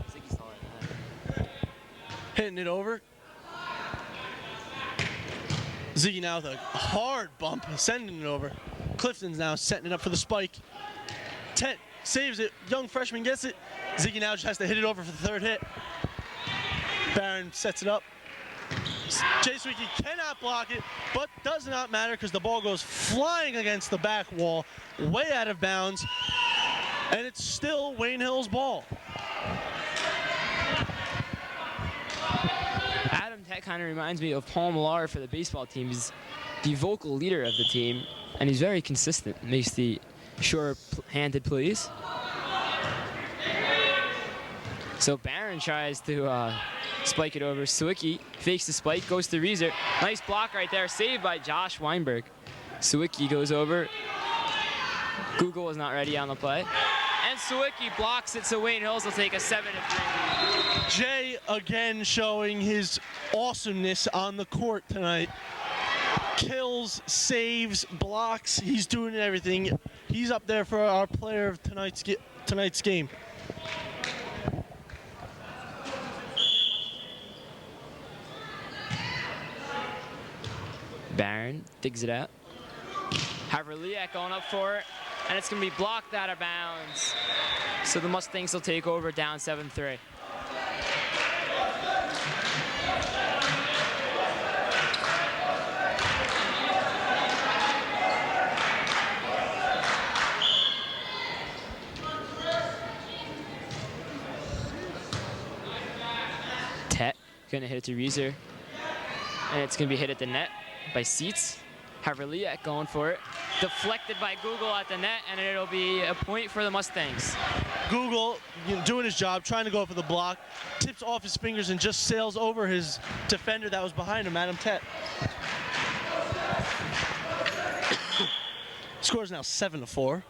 Ziggy's taller than that. Hitting it over. Ziggy now with a hard bump, sending it over. Clifton's now setting it up for the spike. Tet saves it. Young freshman gets it. Ziggy now just has to hit it over for the third hit. Barron sets it up. Jay Sawicki cannot block it, but does not matter because the ball goes flying against the back wall, way out of bounds, and it's still Wayne Hill's ball. Adam Tet kind of reminds me of Paul Millar for the baseball team. He's the vocal leader of the team, and he's very consistent. Makes the sure-handed plays. So Barron tries to spike it over. Sawicki fakes the spike, goes to Reeser. Nice block right there, saved by Josh Weinberg. Sawicki goes over. Google is not ready on the play. And Sawicki blocks it, so Wayne Hills will take a 7-3 lead. Jay again showing his awesomeness on the court tonight. Kills, saves, blocks. He's doing everything. He's up there for our player of tonight's game. Barron digs it out. Haverliak going up for it, and it's going to be blocked out of bounds. So the Mustangs will take over, down 7-3. Tet going to hit it to Reeser, and it's going to be hit at the net by Seats. Haverliak going for it. Deflected by Google at the net, and it'll be a point for the Mustangs. Google doing his job, trying to go for the block, tips off his fingers and just sails over his defender that was behind him, Adam Tet. Score is now 7-4.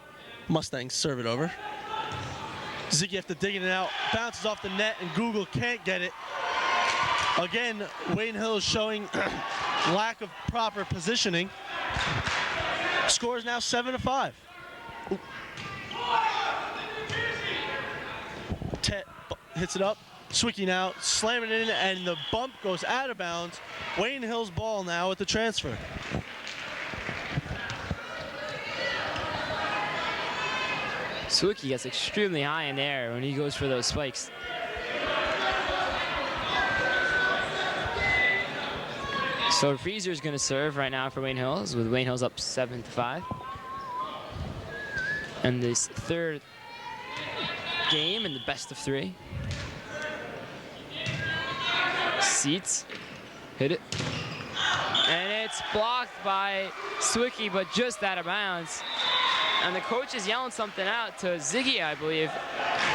Mustangs serve it over. Ziggy after digging it out, bounces off the net, and Google can't get it. Again, Wayne Hill is showing lack of proper positioning. Score is now 7-5. Tet hits it up. Sawicki now slamming it in, and the bump goes out of bounds. Wayne Hill's ball now with the transfer. Sawicki gets extremely high in the air when he goes for those spikes. So Reeser's going to serve right now for Wayne Hills, with Wayne Hills up 7-5. And this third game in the best of 3. Seats, hit it. And it's blocked by Sawicki, but just out of bounds. And the coach is yelling something out to Ziggy, I believe.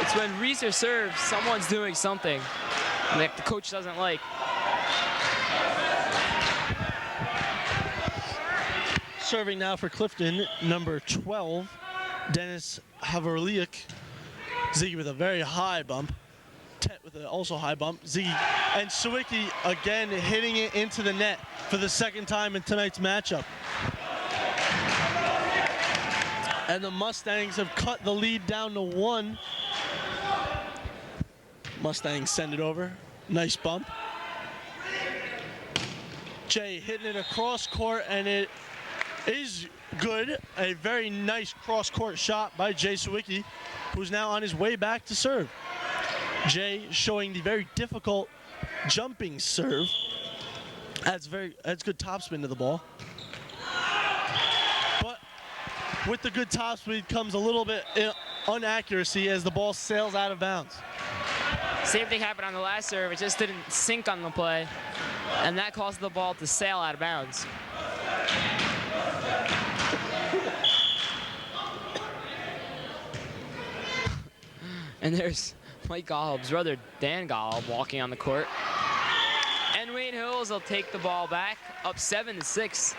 It's when Reeser serves, someone's doing something that the coach doesn't like. Serving now for Clifton, number 12, Dennis Haverliak. Ziggy with a very high bump. Tet with an also high bump. Ziggy and Sawicki again hitting it into the net for the second time in tonight's matchup. And the Mustangs have cut the lead down to 1. Mustangs send it over. Nice bump. Jay hitting it across court, and it is good. A very nice cross-court shot by Jay Sawicki, who's now on his way back to serve. Jay showing the very difficult jumping serve. That's good topspin to the ball. But with the good topspin comes a little bit inaccuracy as the ball sails out of bounds. Same thing happened on the last serve. It just didn't sink on the play, and that caused the ball to sail out of bounds. And there's Mike Golub's brother, Dan Golub, walking on the court. And Wayne Hills will take the ball back, up 7-6.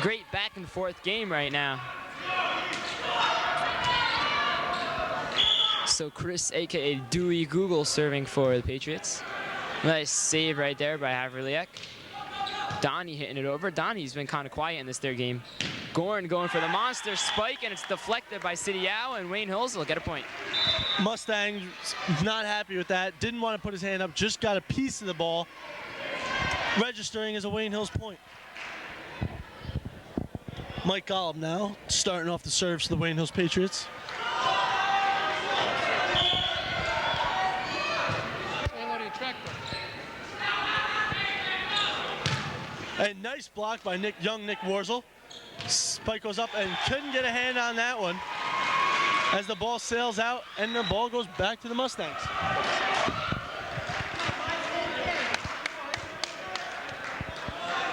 Great back and forth game right now. So Chris, aka Dewey Google, serving for the Patriots. Nice save right there by Havriliak. Donnie hitting it over. Donnie's been kind of quiet in this third game. Gorn going for the monster spike, and it's deflected by Sidiao, and Wayne Hills will get a point. Mustang not happy with that. Didn't want to put his hand up. Just got a piece of the ball. Registering as a Wayne Hills point. Mike Golub now starting off the serves for the Wayne Hills Patriots. And nice block by Nick Warzel. Spike goes up and couldn't get a hand on that one as the ball sails out and the ball goes back to the Mustangs.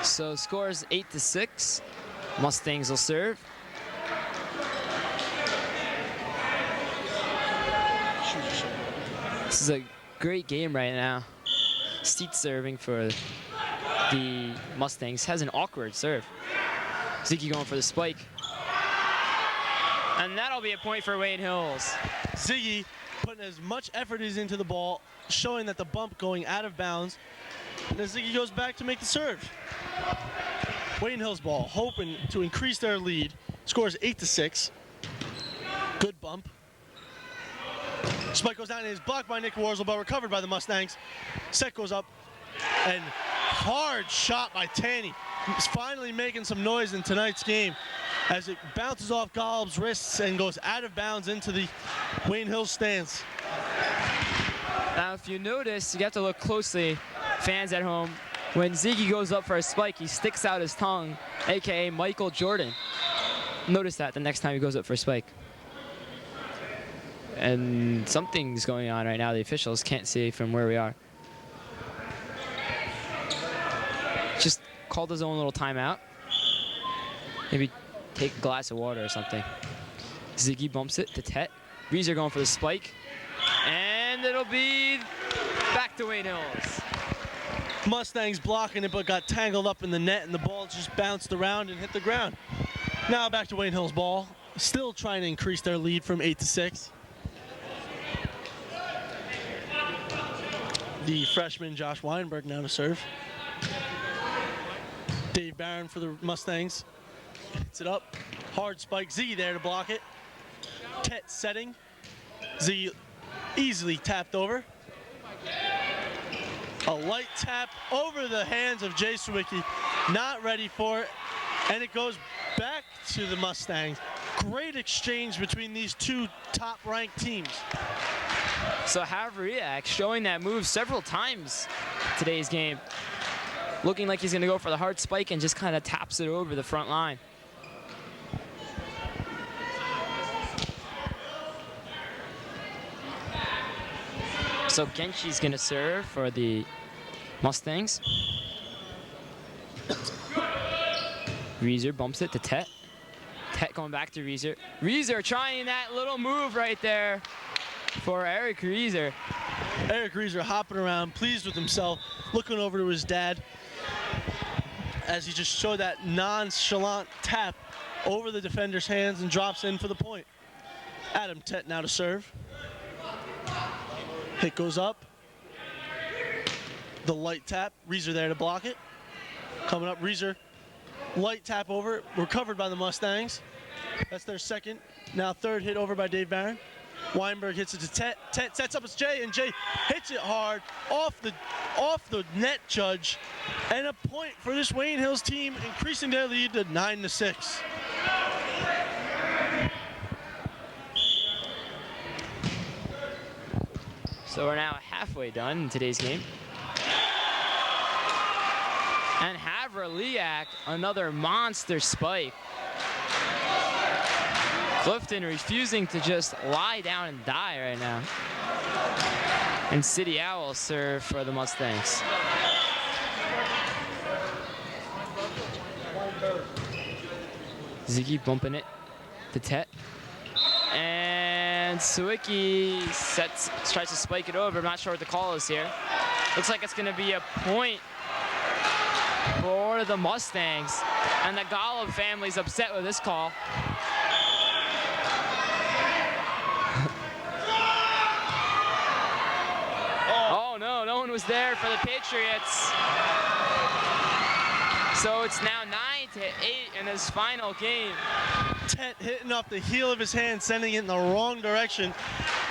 So scores 8-6. Mustangs will serve. This is a great game right now. Steet serving for the Mustangs. Has an awkward serve. Ziggy going for the spike. And that'll be a point for Wayne Hills. Ziggy putting as much effort as into the ball, showing that the bump going out of bounds. And then Ziggy goes back to make the serve. Wayne Hills ball, hoping to increase their lead. Scores 8-6. Good bump. Spike goes down and is blocked by Nick Warzel, but recovered by the Mustangs. Set goes up, and hard shot by Tanny. He's finally making some noise in tonight's game as it bounces off Golub's wrists and goes out of bounds into the Wayne Hills stands. Now, if you notice, you have to look closely, fans at home. When Ziggy goes up for a spike, he sticks out his tongue, aka Michael Jordan. Notice that the next time he goes up for a spike. And something's going on right now. The officials can't see from where we are. Just called his own little timeout. Maybe take a glass of water or something. Ziggy bumps it to Tet. Reeser going for the spike. And it'll be back to Wayne Hills. Mustangs blocking it, but got tangled up in the net, and the ball just bounced around and hit the ground. Now back to Wayne Hills ball. Still trying to increase their lead from 8-6. The freshman Josh Weinberg now to serve. Dave Barron for the Mustangs. Hits it up. Hard spike. Ziggy there to block it. Tet setting. Ziggy easily tapped over. A light tap over the hands of Jay Sawicki. Not ready for it. And it goes back to the Mustangs. Great exchange between these two top-ranked teams. So Havriak showing that move several times today's game. Looking like he's going to go for the hard spike and just kind of taps it over the front line. So Genshi's going to serve for the Mustangs. Reeser bumps it to Tet. Tet going back to Reeser. Reeser trying that little move right there for Eric Reeser. Eric Reeser hopping around, pleased with himself, looking over to his dad as he just showed that nonchalant tap over the defender's hands and drops in for the point. Adam Tet now to serve. Hit goes up. The light tap. Reeser there to block it. Coming up, Reeser. Light tap over. Recovered by the Mustangs. That's their second. Now third hit over by Dave Barron. Weinberg hits it to Tet. Tet sets up as Jay, and Jay hits it hard off the net judge. And a point for this Wayne Hills team, increasing their lead to 9-6. So we're now halfway done in today's game. And Havraliak, another monster spike. Clifton refusing to just lie down and die right now. And City Owl serve for the Mustangs. Ziggy bumping it to Tet. And Sawicki tries to spike it over. I'm not sure what the call is here. Looks like it's going to be a point for the Mustangs. And the Golub family's upset with this call. Oh no, no one was there for the Patriots. So it's now 9-8 in this final game. Tet hitting off the heel of his hand, sending it in the wrong direction,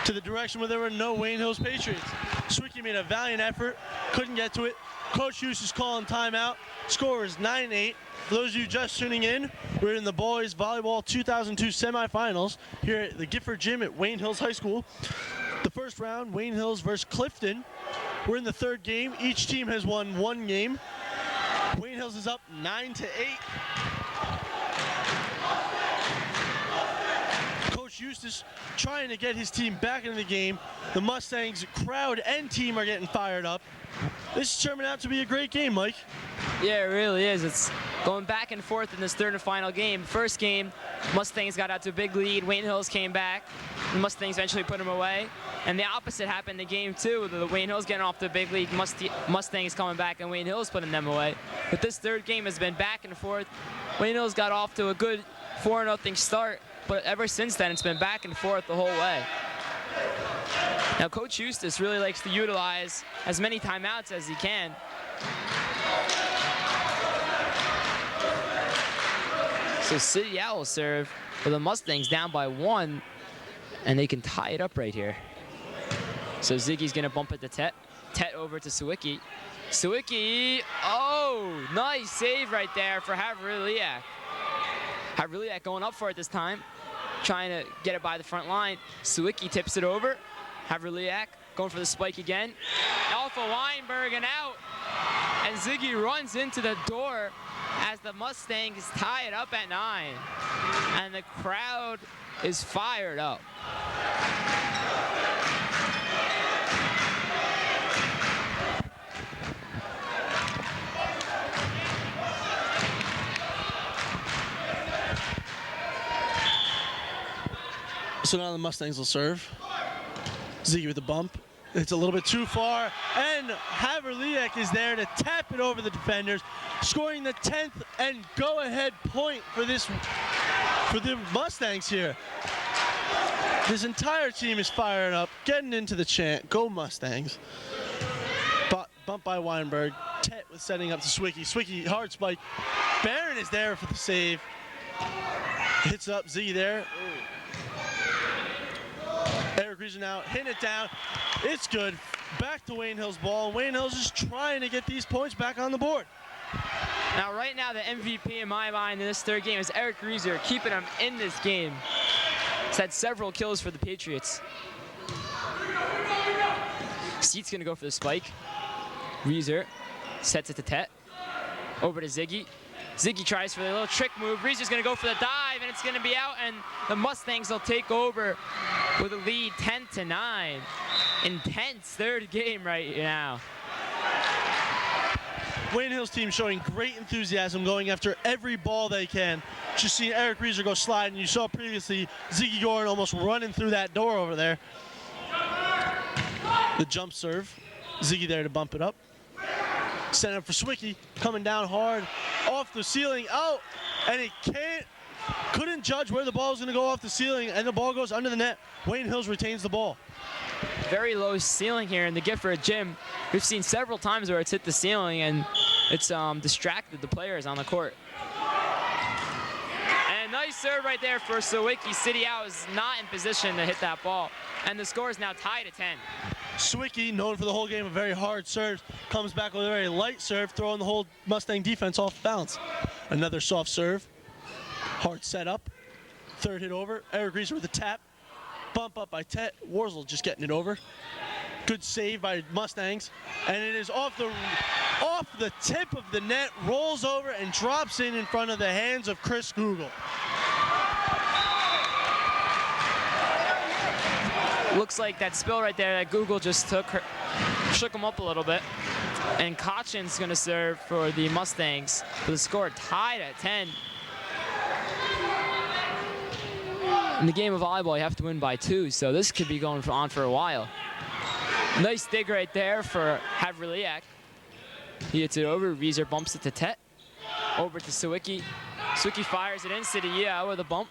to the direction where there were no Wayne Hills Patriots. Sawicki made a valiant effort, couldn't get to it. Coach Hughes is calling timeout. Score is 9-8. For those of you just tuning in, we're in the boys volleyball 2002 semifinals here at the Gifford Gym at Wayne Hills High School. The first round, Wayne Hills versus Clifton. We're in the third game. Each team has won one game. Wayne Hills is up 9-8. Coach Eustace trying to get his team back into the game. The Mustangs crowd and team are getting fired up. This is turning out to be a great game, Mike. Yeah, it really is. It's going back and forth in this third and final game. First game, Mustangs got out to a big lead. Wayne Hills came back. The Mustangs eventually put them away. And the opposite happened in game two. The Wayne Hills getting off to a big lead. Mustangs coming back and Wayne Hills putting them away. But this third game has been back and forth. Wayne Hills got off to a good 4-0 start. But ever since then, it's been back and forth the whole way. Now, Coach Eustace really likes to utilize as many timeouts as he can. So City Owl serve for the Mustangs down by 1, and they can tie it up right here. So Ziggy's gonna bump it to Tet. Tet over to Sawicki. Sawicki, oh, nice save right there for Havraliak. Havraliak going up for it this time, trying to get it by the front line. Sawicki tips it over. Havraliak going for the spike again. Alpha Weinberg and out. And Ziggy runs into the door as the Mustangs tie it up at 9. And the crowd is fired up. So now the Mustangs will serve. Ziggy with the bump. It's a little bit too far, and Havraliak is there to tap it over the defenders, scoring the 10th and go-ahead point for the Mustangs here. This entire team is firing up, getting into the chant. Go Mustangs! Bump by Weinberg. Tet with setting up to Sawicki. Sawicki hard spike. Barron is there for the save. Hits up Ziggy there. Eric Rieser now hitting it down. It's good. Back to Wayne Hills ball. Wayne Hills is trying to get these points back on the board. Now, right now, the MVP in my mind in this third game is Eric Rieser, keeping him in this game. He's had several kills for the Patriots. Seat's gonna go for the spike. Rieser sets it to Tet. Over to Ziggy. Ziggy tries for the little trick move. Rieser's gonna go for the dive, and it's gonna be out, and the Mustangs will take over with a lead 10-9. Intense third game right now. Wayne Hills team showing great enthusiasm, going after every ball they can. Just seeing Eric Rieser go sliding. You saw previously Ziggy Gorin almost running through that door over there. The jump serve. Ziggy there to bump it up. Sent up for Sawicki, coming down hard, off the ceiling, out, and he couldn't judge where the ball was going to go off the ceiling, and the ball goes under the net. Wayne Hills retains the ball. Very low ceiling here in the Gifford Gym. We've seen several times where it's hit the ceiling and it's distracted the players on the court. And nice serve right there for Sawicki. City Owl is not in position to hit that ball. And the score is now tied at 10. Sawicki, known for the whole game of very hard serves, comes back with a very light serve, throwing the whole Mustang defense off balance. Another soft serve. Hard set up. Third hit over. Eric Rieser with a tap. Bump up by Tet. Warzel just getting it over. Good save by Mustangs, and it is off the tip of the net, rolls over and drops in front of the hands of Chris Google. Looks like that spill right there that Google just shook him up a little bit. And Kochin's going to serve for the Mustangs for the score tied at 10. In the game of volleyball, you have to win by 2, so this could be going on for a while. Nice dig right there for Havriliak. He hits it over. Reeser bumps it to Tet. Over to Sawicki. Sawicki fires it in. Sidiya with a bump.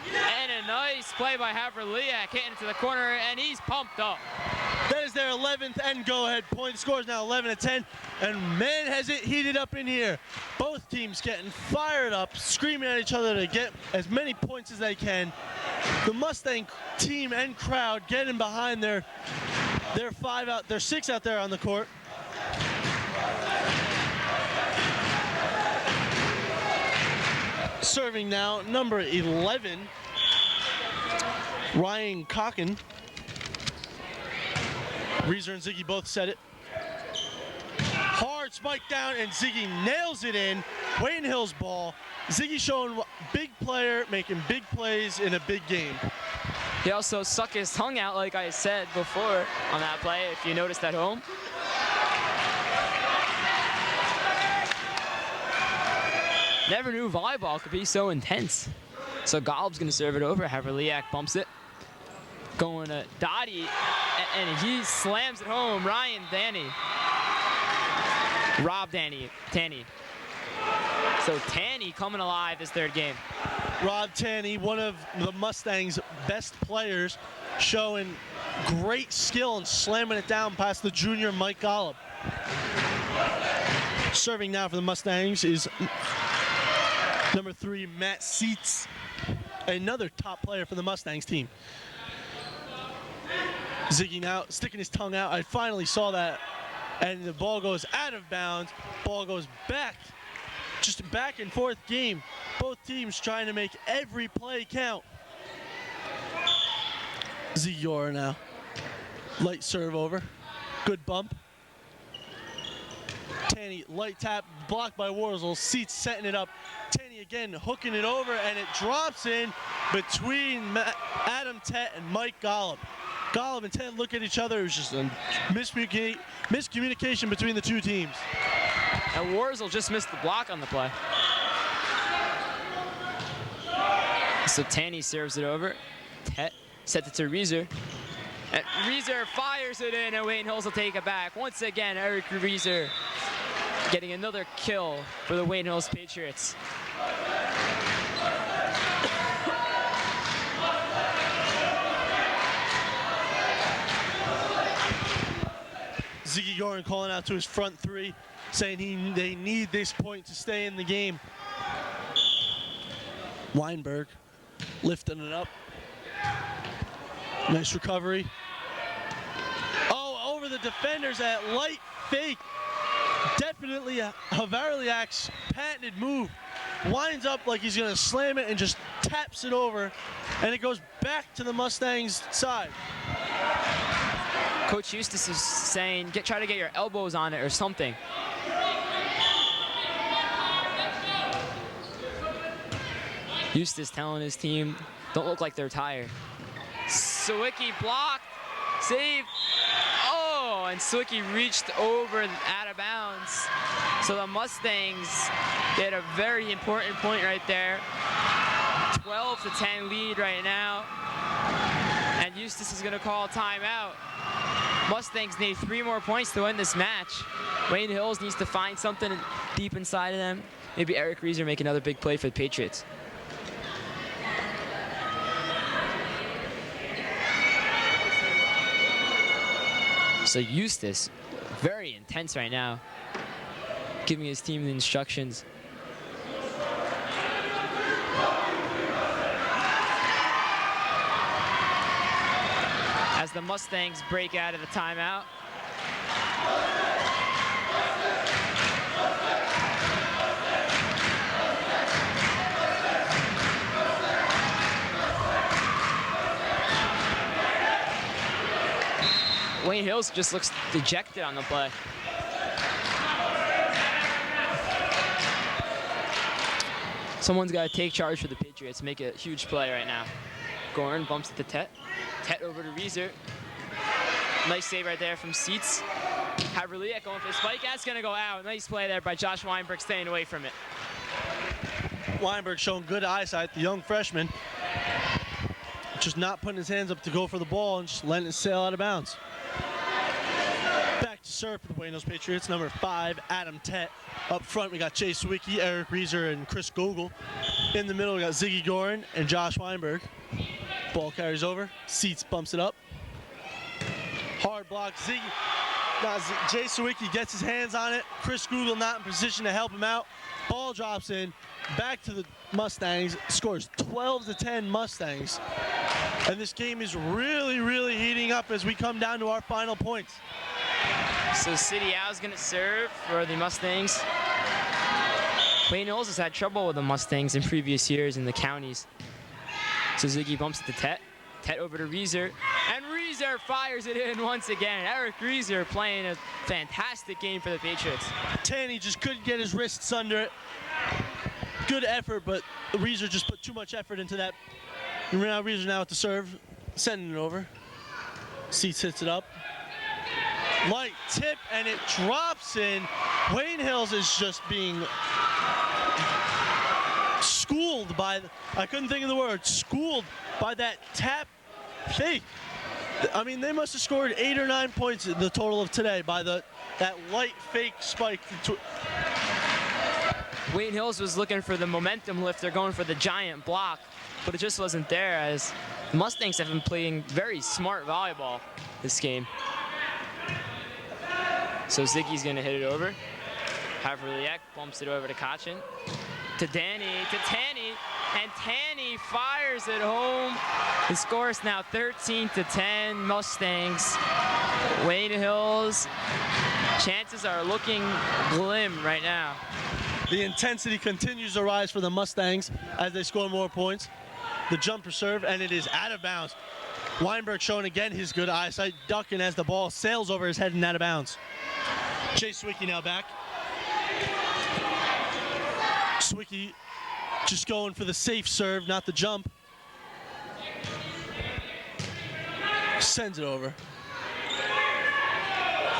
And a nice play by Havriliak, hitting it to the corner, and he's pumped up. That is their 11th and go-ahead point. The score is now 11-10, and man, has it heated up in here. Both teams getting fired up, screaming at each other to get as many points as they can. The Mustang team and crowd getting behind their 6 out there on the court. Serving now, number 11, Ryan Cocken. Reeser and Ziggy both set it. Hard spike down, and Ziggy nails it in. Wayne Hill's ball. Ziggy showing big player, making big plays in a big game. He also stuck his tongue out, like I said before on that play, if you noticed at home. Never knew volleyball could be so intense. So Golub's going to serve it over. Havriliak bumps it. Going to Dottie, and he slams it home. Ryan Danny. Rob Tanny. So Tanny coming alive this third game. Rob Tanny, one of the Mustangs' best players, showing great skill and slamming it down past the junior Mike Golub. Serving now for the Mustangs is number 3, Matt Seitz, another top player for the Mustangs team. Ziggy now sticking his tongue out. I finally saw that, and the ball goes out of bounds. Ball goes back. Just a back and forth game. Both teams trying to make every play count. Ziggy now. Light serve over. Good bump. Tanny, light tap, blocked by Warzel. Seats setting it up. Tanny again hooking it over, and it drops in between Adam Tet and Mike Golub. Golub and Tet look at each other. It was just a miscommunication between the two teams. And Warzel just missed the block on the play. So Tanny serves it over. Tet sets it to Reeser. And Reeser fires it in, and Wayne Hills will take it back. Once again, Eric Reeser getting another kill for the Wayne Hills Patriots. Ziggy Gorin calling out to his front 3, saying they need this point to stay in the game. Weinberg lifting it up. Nice recovery. Oh, over the defenders at light fake. Definitely a Havriliak's patented move. Winds up like he's gonna slam it and just taps it over, and it goes back to the Mustangs' side. Coach Eustace is saying, try to get your elbows on it or something. Eustace telling his team, don't look like they're tired. Sawicki blocked, saved. Oh, and Sawicki reached over out of bounds. So the Mustangs get a very important point right there. 12-10 lead right now. And Eustace is gonna call a timeout. Mustangs need 3 more points to win this match. Wayne Hills needs to find something deep inside of them. Maybe Eric Reeser make another big play for the Patriots. So Eustace, very intense right now, giving his team the instructions. As the Mustangs break out of the timeout. Wayne Hills just looks dejected on the play. Someone's got to take charge for the Patriots, make a huge play right now. Gorin bumps it to Tet. Tet over to Reeser. Nice save right there from Seats. Haverliak going for the spike. That's going to go out. Nice play there by Josh Weinberg, staying away from it. Weinberg showing good eyesight, the young freshman. Just not putting his hands up to go for the ball and just letting it sail out of bounds. Back to serve for the Wayne Hills Patriots, number 5, Adam Tet. Up front, we got Jay Sawicki, Eric Reeser, and Chris Gogol. In the middle, we got Ziggy Gorin and Josh Weinberg. Ball carries over. Seats bumps it up. Hard block. Jay Sawicki gets his hands on it. Chris Gogol not in position to help him out. Ball drops in. Back to the Mustangs. Scores 12-10 Mustangs. And this game is really, really heating up as we come down to our final points. So City Owl's going to serve for the Mustangs. Wayne Hills has had trouble with the Mustangs in previous years in the counties. So Ziggy bumps it to Tet. Tet over to Reeser. And Reeser fires it in once again. Eric Reeser playing a fantastic game for the Patriots. Tanny just couldn't get his wrists under it. Good effort, but Reeser just put too much effort into that. And now Reeser now at the serve, sending it over. Seats hits it up. Light tip, and it drops in. Wayne Hills is just being schooled by, I couldn't think of the word, schooled by that tap fake. I mean, they must have scored 8 or 9 points, the total of today, by that light fake spike. Wayne Hills was looking for the momentum lift. They're going for the giant block, but it just wasn't there, as the Mustangs have been playing very smart volleyball this game. So Ziggy's going to hit it over. Haverliak bumps it over to Kachin. To Danny, to Tanny, and Tanny fires it home. The score is now 13-10 Mustangs. Wayne Hills, chances are looking glim right now. The intensity continues to rise for the Mustangs as they score more points. The jumper serve, and it is out of bounds. Weinberg showing again his good eyesight, ducking as the ball sails over his head and out of bounds. Jay Sawicki now back. Sawicki just going for the safe serve, not the jump. Sends it over.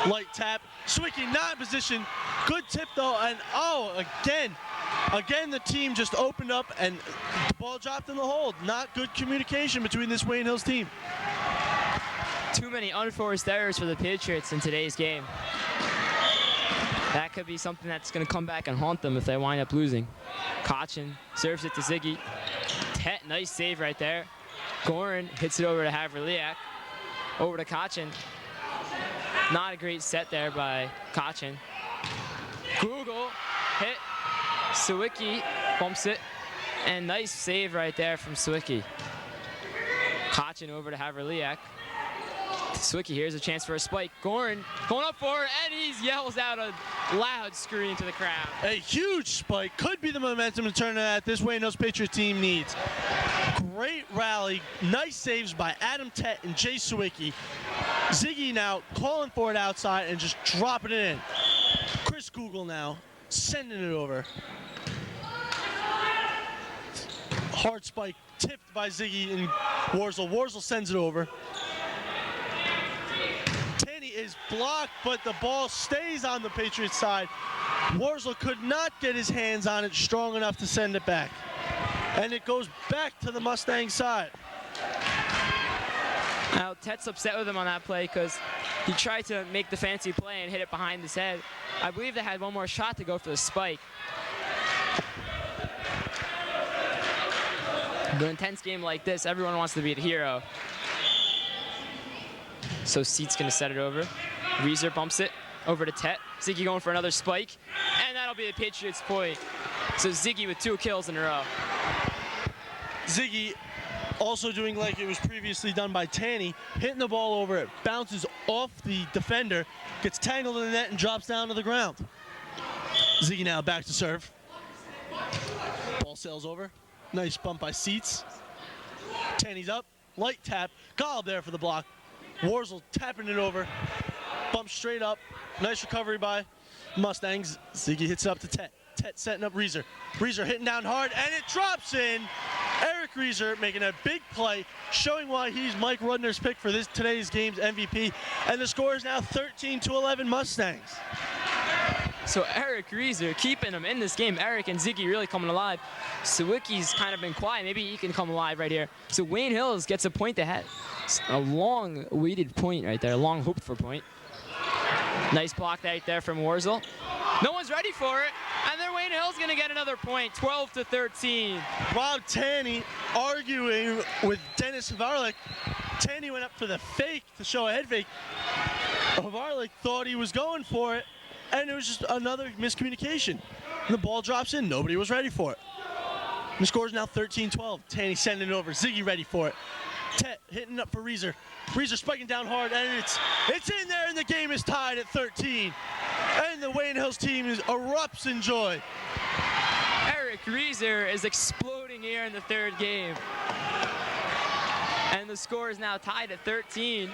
Light tap. Sawicki not in position. Good tip though, and again the team just opened up and the ball dropped in the hold. Not good communication between this Wayne Hills team. Too many unforced errors for the Patriots in today's game. That could be something that's going to come back and haunt them if they wind up losing. Kachin serves it to Ziggy. Tet, nice save right there. Gorin hits it over to Haverliak. Over to Kachin. Not a great set there by Kachin. Google hit. Sawicki bumps it. And nice save right there from Sawicki. Kachin over to Haverliak. Sawicki, here's a chance for a spike. Gorin going up for it, and he yells out a loud scream to the crowd. A huge spike. Could be the momentum to turn that this Wayne Hills Patriots team needs. Great rally. Nice saves by Adam Tet and Jay Sawicki. Ziggy now calling for it outside and just dropping it in. Chris Gogol now sending it over. Hard spike tipped by Ziggy and Warzel. Warzel sends it over. Is blocked, but the ball stays on the Patriots side. Warzel could not get his hands on it strong enough to send it back. And it goes back to the Mustang side. Now, Tet's upset with him on that play because he tried to make the fancy play and hit it behind his head. I believe they had one more shot to go for the spike. But in an intense game like this, everyone wants to be the hero. So Seat's going to set it over. Reeser bumps it over to Tet. Ziggy going for another spike. And that'll be the Patriots' point. So Ziggy with 2 kills in a row. Ziggy also doing like it was previously done by Tanny, hitting the ball over it, bounces off the defender, gets tangled in the net and drops down to the ground. Ziggy now back to serve. Ball sails over. Nice bump by Seats. Tanny's up. Light tap. Golub there for the block. Warzel tapping it over. Bump straight up. Nice recovery by Mustangs. Ziggy hits it up to Tet. Tet setting up Reeser. Reeser hitting down hard, and it drops in. Eric Reeser making a big play, showing why he's Mike Rudner's pick for today's game's MVP. And the score is now 13-11 Mustangs. So Eric Reeser keeping him in this game. Eric and Ziggy really coming alive. Sawicki's kind of been quiet. Maybe he can come alive right here. So Wayne Hills gets a point ahead. A long-awaited point right there, a long hoped-for point. Nice block right there from Warzel. No one's ready for it, and then Wayne Hill's going to get another point, 12-13. Rob Tanny arguing with Dennis Havarlik. Tanny went up for the fake to show a head fake. Havarlik thought he was going for it, and it was just another miscommunication. And the ball drops in. Nobody was ready for it. And the score is now 13-12. Tanny sending it over. Ziggy ready for it. Tet hitting up for Reeser. Reeser spiking down hard, and it's in there, and the game is tied at 13. And the Wayne Hills team erupts in joy. Eric Reeser is exploding here in the third game. And the score is now tied at 13.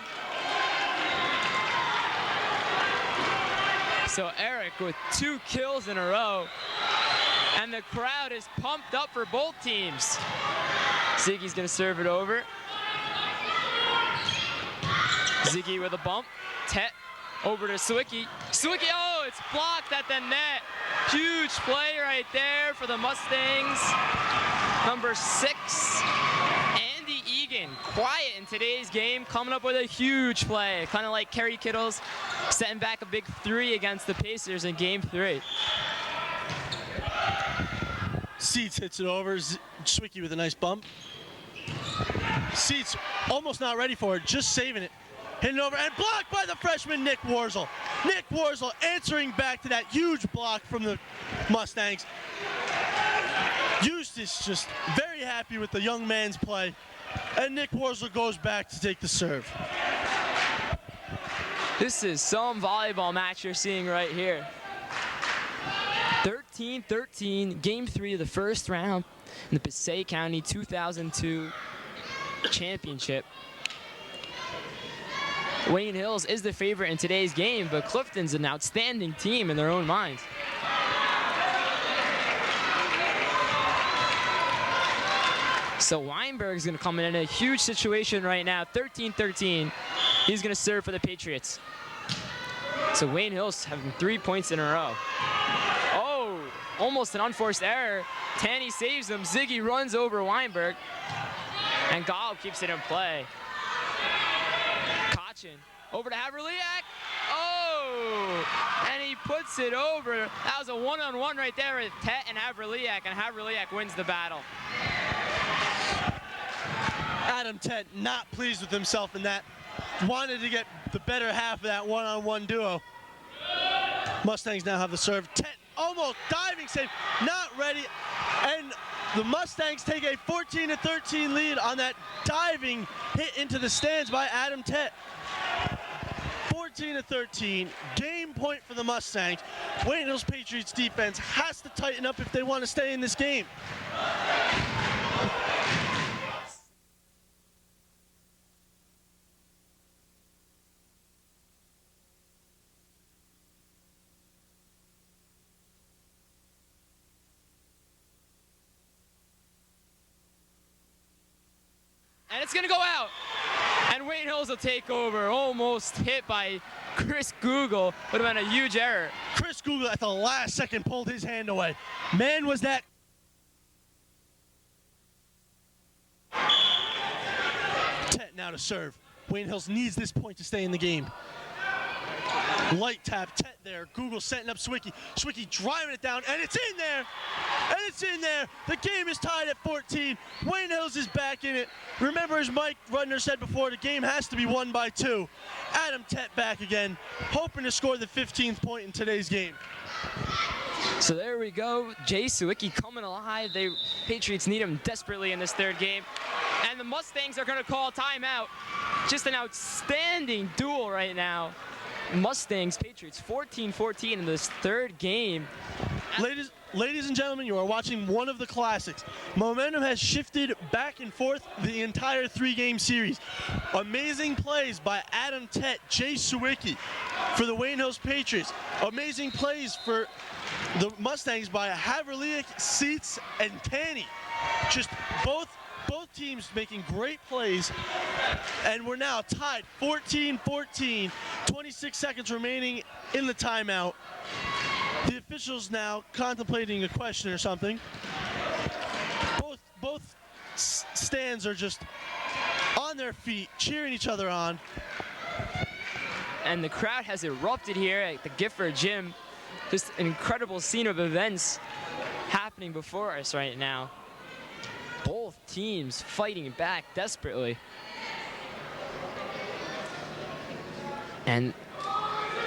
So Eric with 2 kills in a row. And the crowd is pumped up for both teams. Ziggy's gonna serve it over. Ziggy with a bump. Tet over to Sawicki. Sawicki, oh, it's blocked at the net. Huge play right there for the Mustangs. Number 6, Andy Egan, quiet in today's game, coming up with a huge play. Kind of like Kerry Kittles, setting back a big 3 against the Pacers in game 3. Seats hits it over. Sawicki with a nice bump. Seats almost not ready for it, just saving it. Hitting over and blocked by the freshman Nick Warzel. Nick Warzel answering back to that huge block from the Mustangs. Eustace just very happy with the young man's play. And Nick Warzel goes back to take the serve. This is some volleyball match you're seeing right here. 13-13, game 3 of the first round in the Passaic County 2002 championship. Wayne Hills is the favorite in today's game, but Clifton's an outstanding team in their own minds. So Weinberg's going to come in a huge situation right now, 13-13. He's going to serve for the Patriots. So Wayne Hills having 3 points in a row. Oh, almost an unforced error. Tanny saves him. Ziggy runs over Weinberg. And Gall keeps it in play. Over to Haverliak. Oh! And he puts it over. That was a one-on-one right there with Tet and Haverliak, and Haverliak wins the battle. Adam Tet not pleased with himself in that. Wanted to get the better half of that one-on-one duo. Mustangs now have the serve. Tet almost diving save, not ready. And the Mustangs take a 14-13 lead on that diving hit into the stands by Adam Tet. 14-13, game point for the Mustangs. Wayne Hills Patriots defense has to tighten up if they want to stay in this game. And it's gonna go out. And Wayne Hills will take over. Almost hit by Chris Google. Would have been a huge error. Chris Google at the last second pulled his hand away. Man, was that. Tet now to serve. Wayne Hills needs this point to stay in the game. Light tap, Tet there. Google setting up Sawicki. Sawicki driving it down, and it's in there. And it's in there. The game is tied at 14. Wayne Hills is back in it. Remember, as Mike Rudner said before, the game has to be won by 2. Adam Tet back again, hoping to score the 15th point in today's game. So there we go. Jay Sawicki coming alive. Patriots need him desperately in this third game. And the Mustangs are going to call timeout. Just an outstanding duel right now. Mustangs, Patriots, 14-14 in this third game. Ladies and gentlemen, you are watching one of the classics. Momentum has shifted back and forth the entire 3-game series. Amazing plays by Adam Tett, Jay Sawicki for the Wayne Hills Patriots. Amazing plays for the Mustangs by Haverliak, Seats, and Tanny. Just both teams making great plays, and we're now tied 14-14, 26 seconds remaining in the timeout. The officials now contemplating a question or something. Both stands are just on their feet, cheering each other on. And the crowd has erupted here at the Gifford Gym. Just an incredible scene of events happening before us right now. Both teams fighting back desperately. And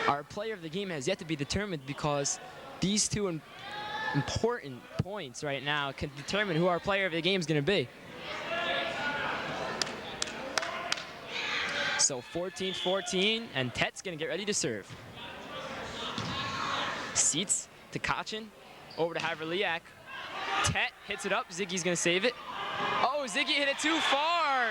our player of the game has yet to be determined, because these two important points right now can determine who our player of the game is going to be. So 14-14, and Tett's going to get ready to serve. Seats to Kachin, over to Haverliak. Tett hits it up, Ziggy's going to save it. Oh, Ziggy hit it too far.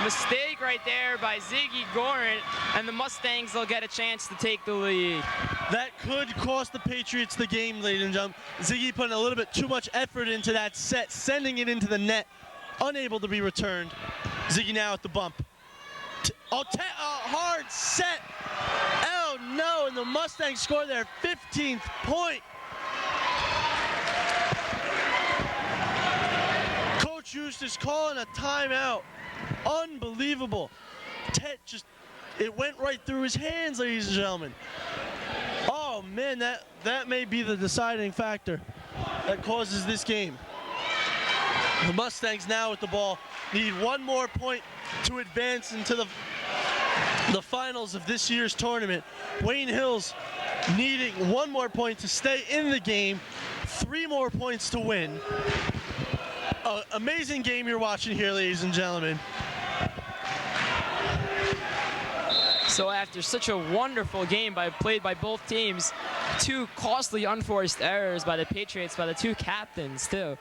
Mistake right there by Ziggy Gorin, and the Mustangs will get a chance to take the lead. That could cost the Patriots the game, ladies and gentlemen. Ziggy putting a little bit too much effort into that set, sending it into the net, unable to be returned. Ziggy now at the bump. Hard set. Oh no, and the Mustangs score their 15th point. Coach Eustace calling a timeout. Unbelievable. Tett just, it went right through his hands, ladies and gentlemen. Oh man, that may be the deciding factor that causes this game. The Mustangs now with the ball need one more point to advance into the finals of this year's tournament. Wayne Hills needing one more point to stay in the game, 3 more points to win. Amazing game you're watching here, ladies and gentlemen. So after such a wonderful game played by both teams, 2 costly unforced errors by the Patriots, by the 2 captains too.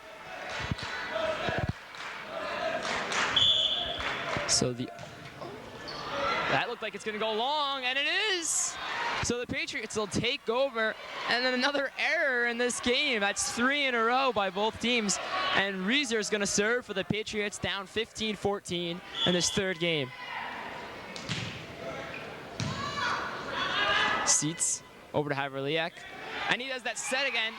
So that looked like it's going to go long, and it is. So the Patriots will take over, and then another error in this game. That's 3 in a row by both teams, and Rudner is going to serve for the Patriots, down 15-14 in this 3rd game. Seats over to Haverliak, and he does that set again,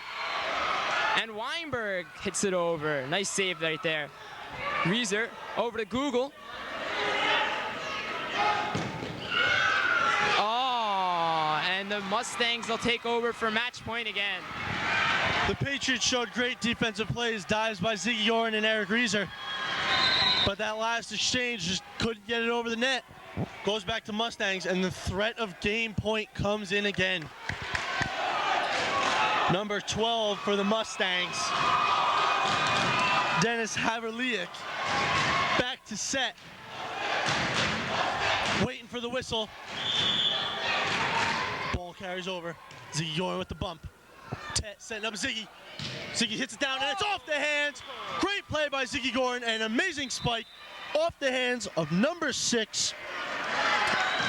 and Weinberg hits it over. Nice save right there. Rudner over to Google. Oh, and the Mustangs will take over for match point again. The Patriots showed great defensive plays, dives by Ziggy Gorin and Eric Rudner, but that last exchange just couldn't get it over the net. Goes back to Mustangs, and the threat of game point comes in again. Number 12 for the Mustangs, Dennis Haverliak, back to set. Waiting for the whistle. Ball carries over. Ziggy Gorin with the bump. Tett setting up Ziggy. Ziggy hits it down, and it's off the hands. Great play by Ziggy Gorin, and an amazing spike off the hands of number 6,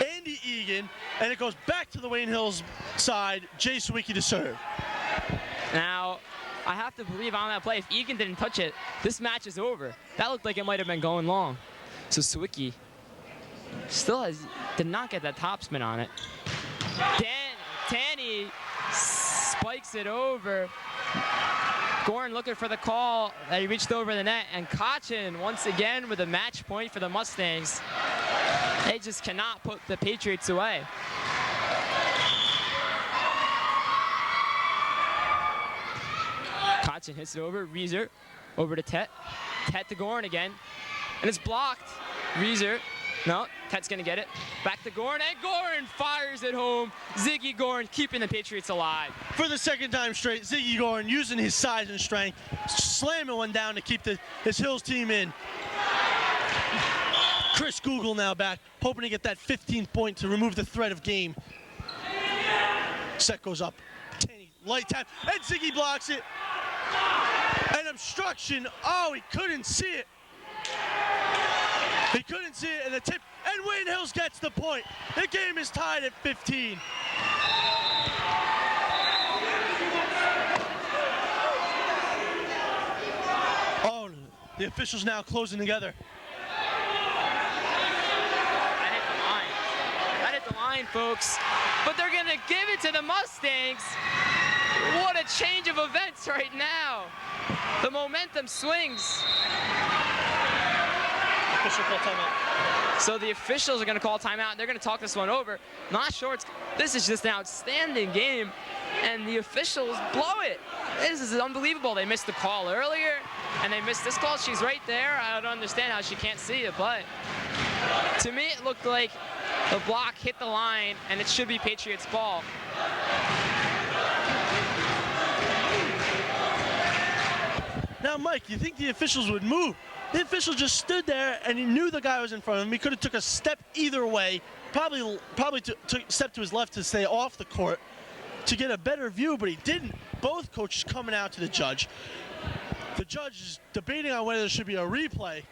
Andy Egan, and it goes back to the Wayne Hills side. Jay Sawicki to serve. Now, I have to believe on that play, if Egan didn't touch it, this match is over. That looked like it might have been going long. So Sawicki still did not get that topspin on it. Tanny spikes it over. Gorin looking for the call that he reached over the net, and Kachin once again with a match point for the Mustangs. They just cannot put the Patriots away. Kachin hits it over. Rudner over to Tett. Tett to Gorin again, and it's blocked. Rudner. No, Tett's going to get it. Back to Gorin, and Gorin fires it home. Ziggy Gorin keeping the Patriots alive. For the 2nd time straight, Ziggy Gorin using his size and strength, slamming one down to keep his Hills team in. Chris Google now back, hoping to get that 15th point to remove the threat of game. Set goes up. Tanny light tap, and Ziggy blocks it. An obstruction. Oh, he couldn't see it. He couldn't see it, and the tip, and Wayne Hills gets the point. The game is tied at 15. Oh, the officials now closing together. That hit the line, folks. But they're gonna give it to the Mustangs. What a change of events right now. The momentum swings. Official call timeout. So the officials are going to call timeout. They're going to talk this one over. Not sure. This is just an outstanding game, and the officials blow it. This is unbelievable. They missed the call earlier, and they missed this call. She's right there. I don't understand how she can't see it, but to me it looked like the block hit the line, and it should be Patriots' ball. Now, Mike, you think the officials would move? The official just stood there, and he knew the guy was in front of him. He could have took a step either way, probably took a step to his left to stay off the court to get a better view, but he didn't. Both coaches coming out to the judge. The judge is debating on whether there should be a replay.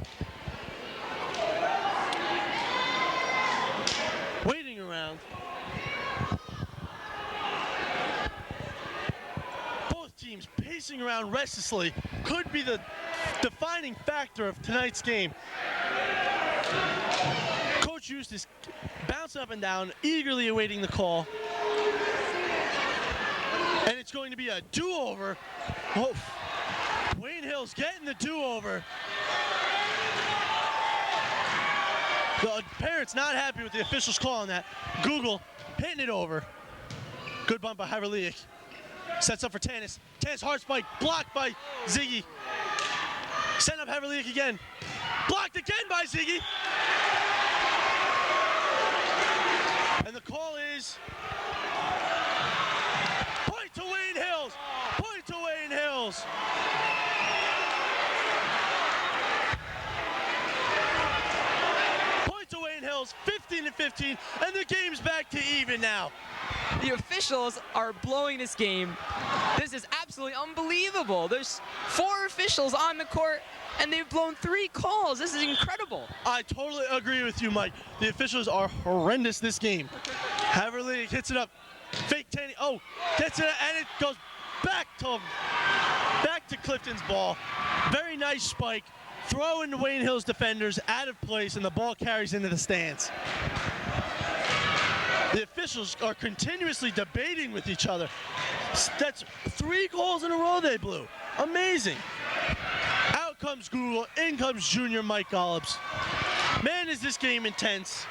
Waiting around. Both teams pacing around restlessly. Could be the defining factor of tonight's game. Coach Eustace bouncing up and down, eagerly awaiting the call. And it's going to be a do-over. Oh, Wayne Hills getting the do-over. The parents not happy with the officials calling that. Google hitting it over. Good bump by Haverliak. Sets up for Tanis. Tanis hard spike, blocked by Ziggy. Send up Haverliak again. Blocked again by Ziggy. And the call is point to Wayne Hills. Point to Wayne Hills. Point to Wayne Hills, 15-15, and the game's back to even now. The officials are blowing this game. This is absolutely unbelievable. There's 4 officials on the court, and they've blown 3 calls. This is incredible. I totally agree with you, Mike. The officials are horrendous this game. Haverliak hits it up. Fake Tanny. Oh, gets it, and it goes back to Clifton's ball. Very nice spike. Throwing Wayne Hills defenders out of place, and the ball carries into the stands. The officials are continuously debating with each other. That's 3 goals in a row they blew. Amazing. Out comes Google, in comes junior Mike Golubs. Man, is this game intense.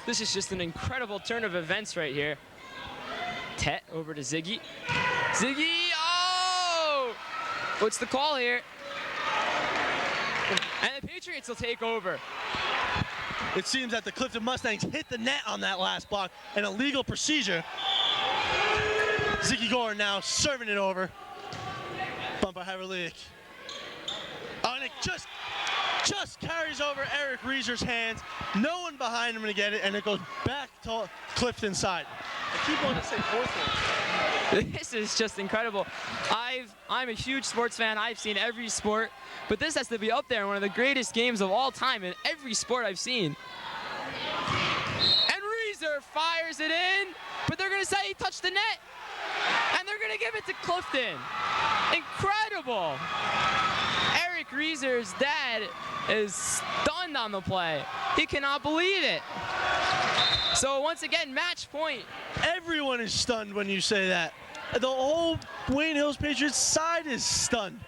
This is just an incredible turn of events right here. Tet over to Ziggy. Ziggy, oh! What's the call here? And the Patriots will take over. It seems that the Clifton Mustangs hit the net on that last block, an illegal procedure. Ziggy Gore now serving it over. Bump by Haverliak. Oh, and it just carries over Eric Reeser's hands. No one behind him to get it, and it goes back to Clifton's side. I keep wanting to say fourth one. This is just incredible. I'm a huge sports fan. I've seen every sport, but this has to be up there, one of the greatest games of all time in every sport I've seen. And Reeser fires it in, but they're going to say he touched the net, and they're going to give it to Clifton. Incredible. Eric Reeser's dad is stunned on the play. He cannot believe it. So once again, match point. Everyone is stunned when you say that. The whole Wayne Hills Patriots side is stunned.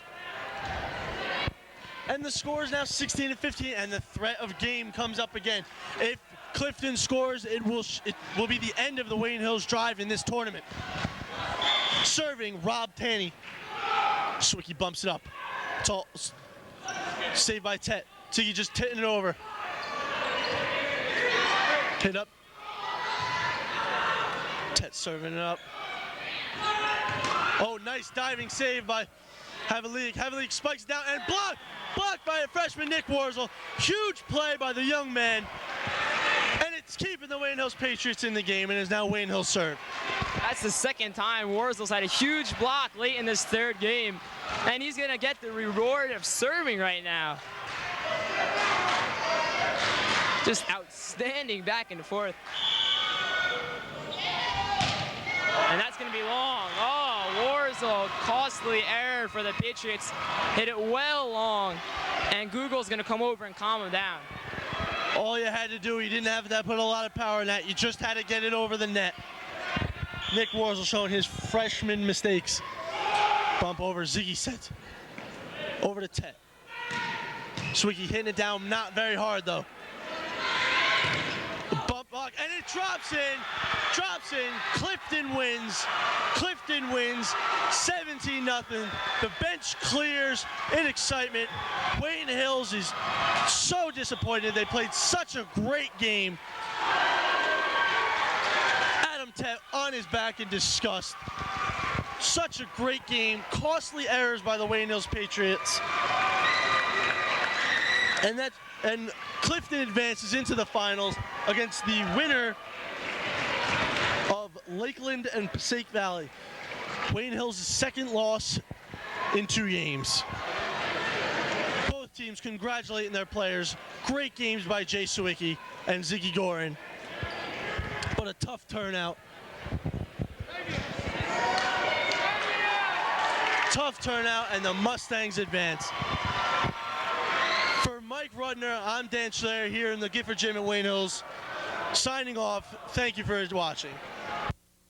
And the score is now 16-15, and the threat of game comes up again. If Clifton scores, it will be the end of the Wayne Hills drive in this tournament. Serving Rob Tanny. Swicky bumps it up. It's all saved by Tet. Tiggy just hitting it over. Hit up. Tet serving it up. Oh, nice diving save by Haverliak. Haverliak spikes down and blocked by a freshman, Nick Warzel. Huge play by the young man. And it's keeping the Wayne Wayne Hills Patriots in the game, and is now Wayne Hills serve. That's the second time Worslow's had a huge block late in this third game, and he's going to get the reward of serving right now. Just outstanding back and forth. And that's going to be long. Oh, Worzel, costly error for the Patriots. Hit it well long, and Google's going to come over and calm him down. All you had to do, you didn't have to put a lot of power in that. You just had to get it over the net. Nick Worzel showing his freshman mistakes. Bump over, Ziggy set. Over to Tet. Swicky hitting it down, not very hard though. The bump block, and it drops in. Drops in. Clifton wins. Clifton wins 17-0. The bench clears in excitement. Wayne Hills is so disappointed. They played such a great game. Adam Tet on his back in disgust. Such a great game. Costly errors by the Wayne Hills Patriots. And Clifton advances into the finals against the winner of Lakeland and Passaic Valley. Wayne Hills' second loss in 2 games. Both teams congratulating their players. Great games by Jay Sawicki and Ziggy Gorin. But a tough turnout. Tough turnout, and the Mustangs advance. For Mike Rudner, I'm Dan Scillieri here in the Gifford Gym at Wayne Hills. Signing off. Thank you for watching.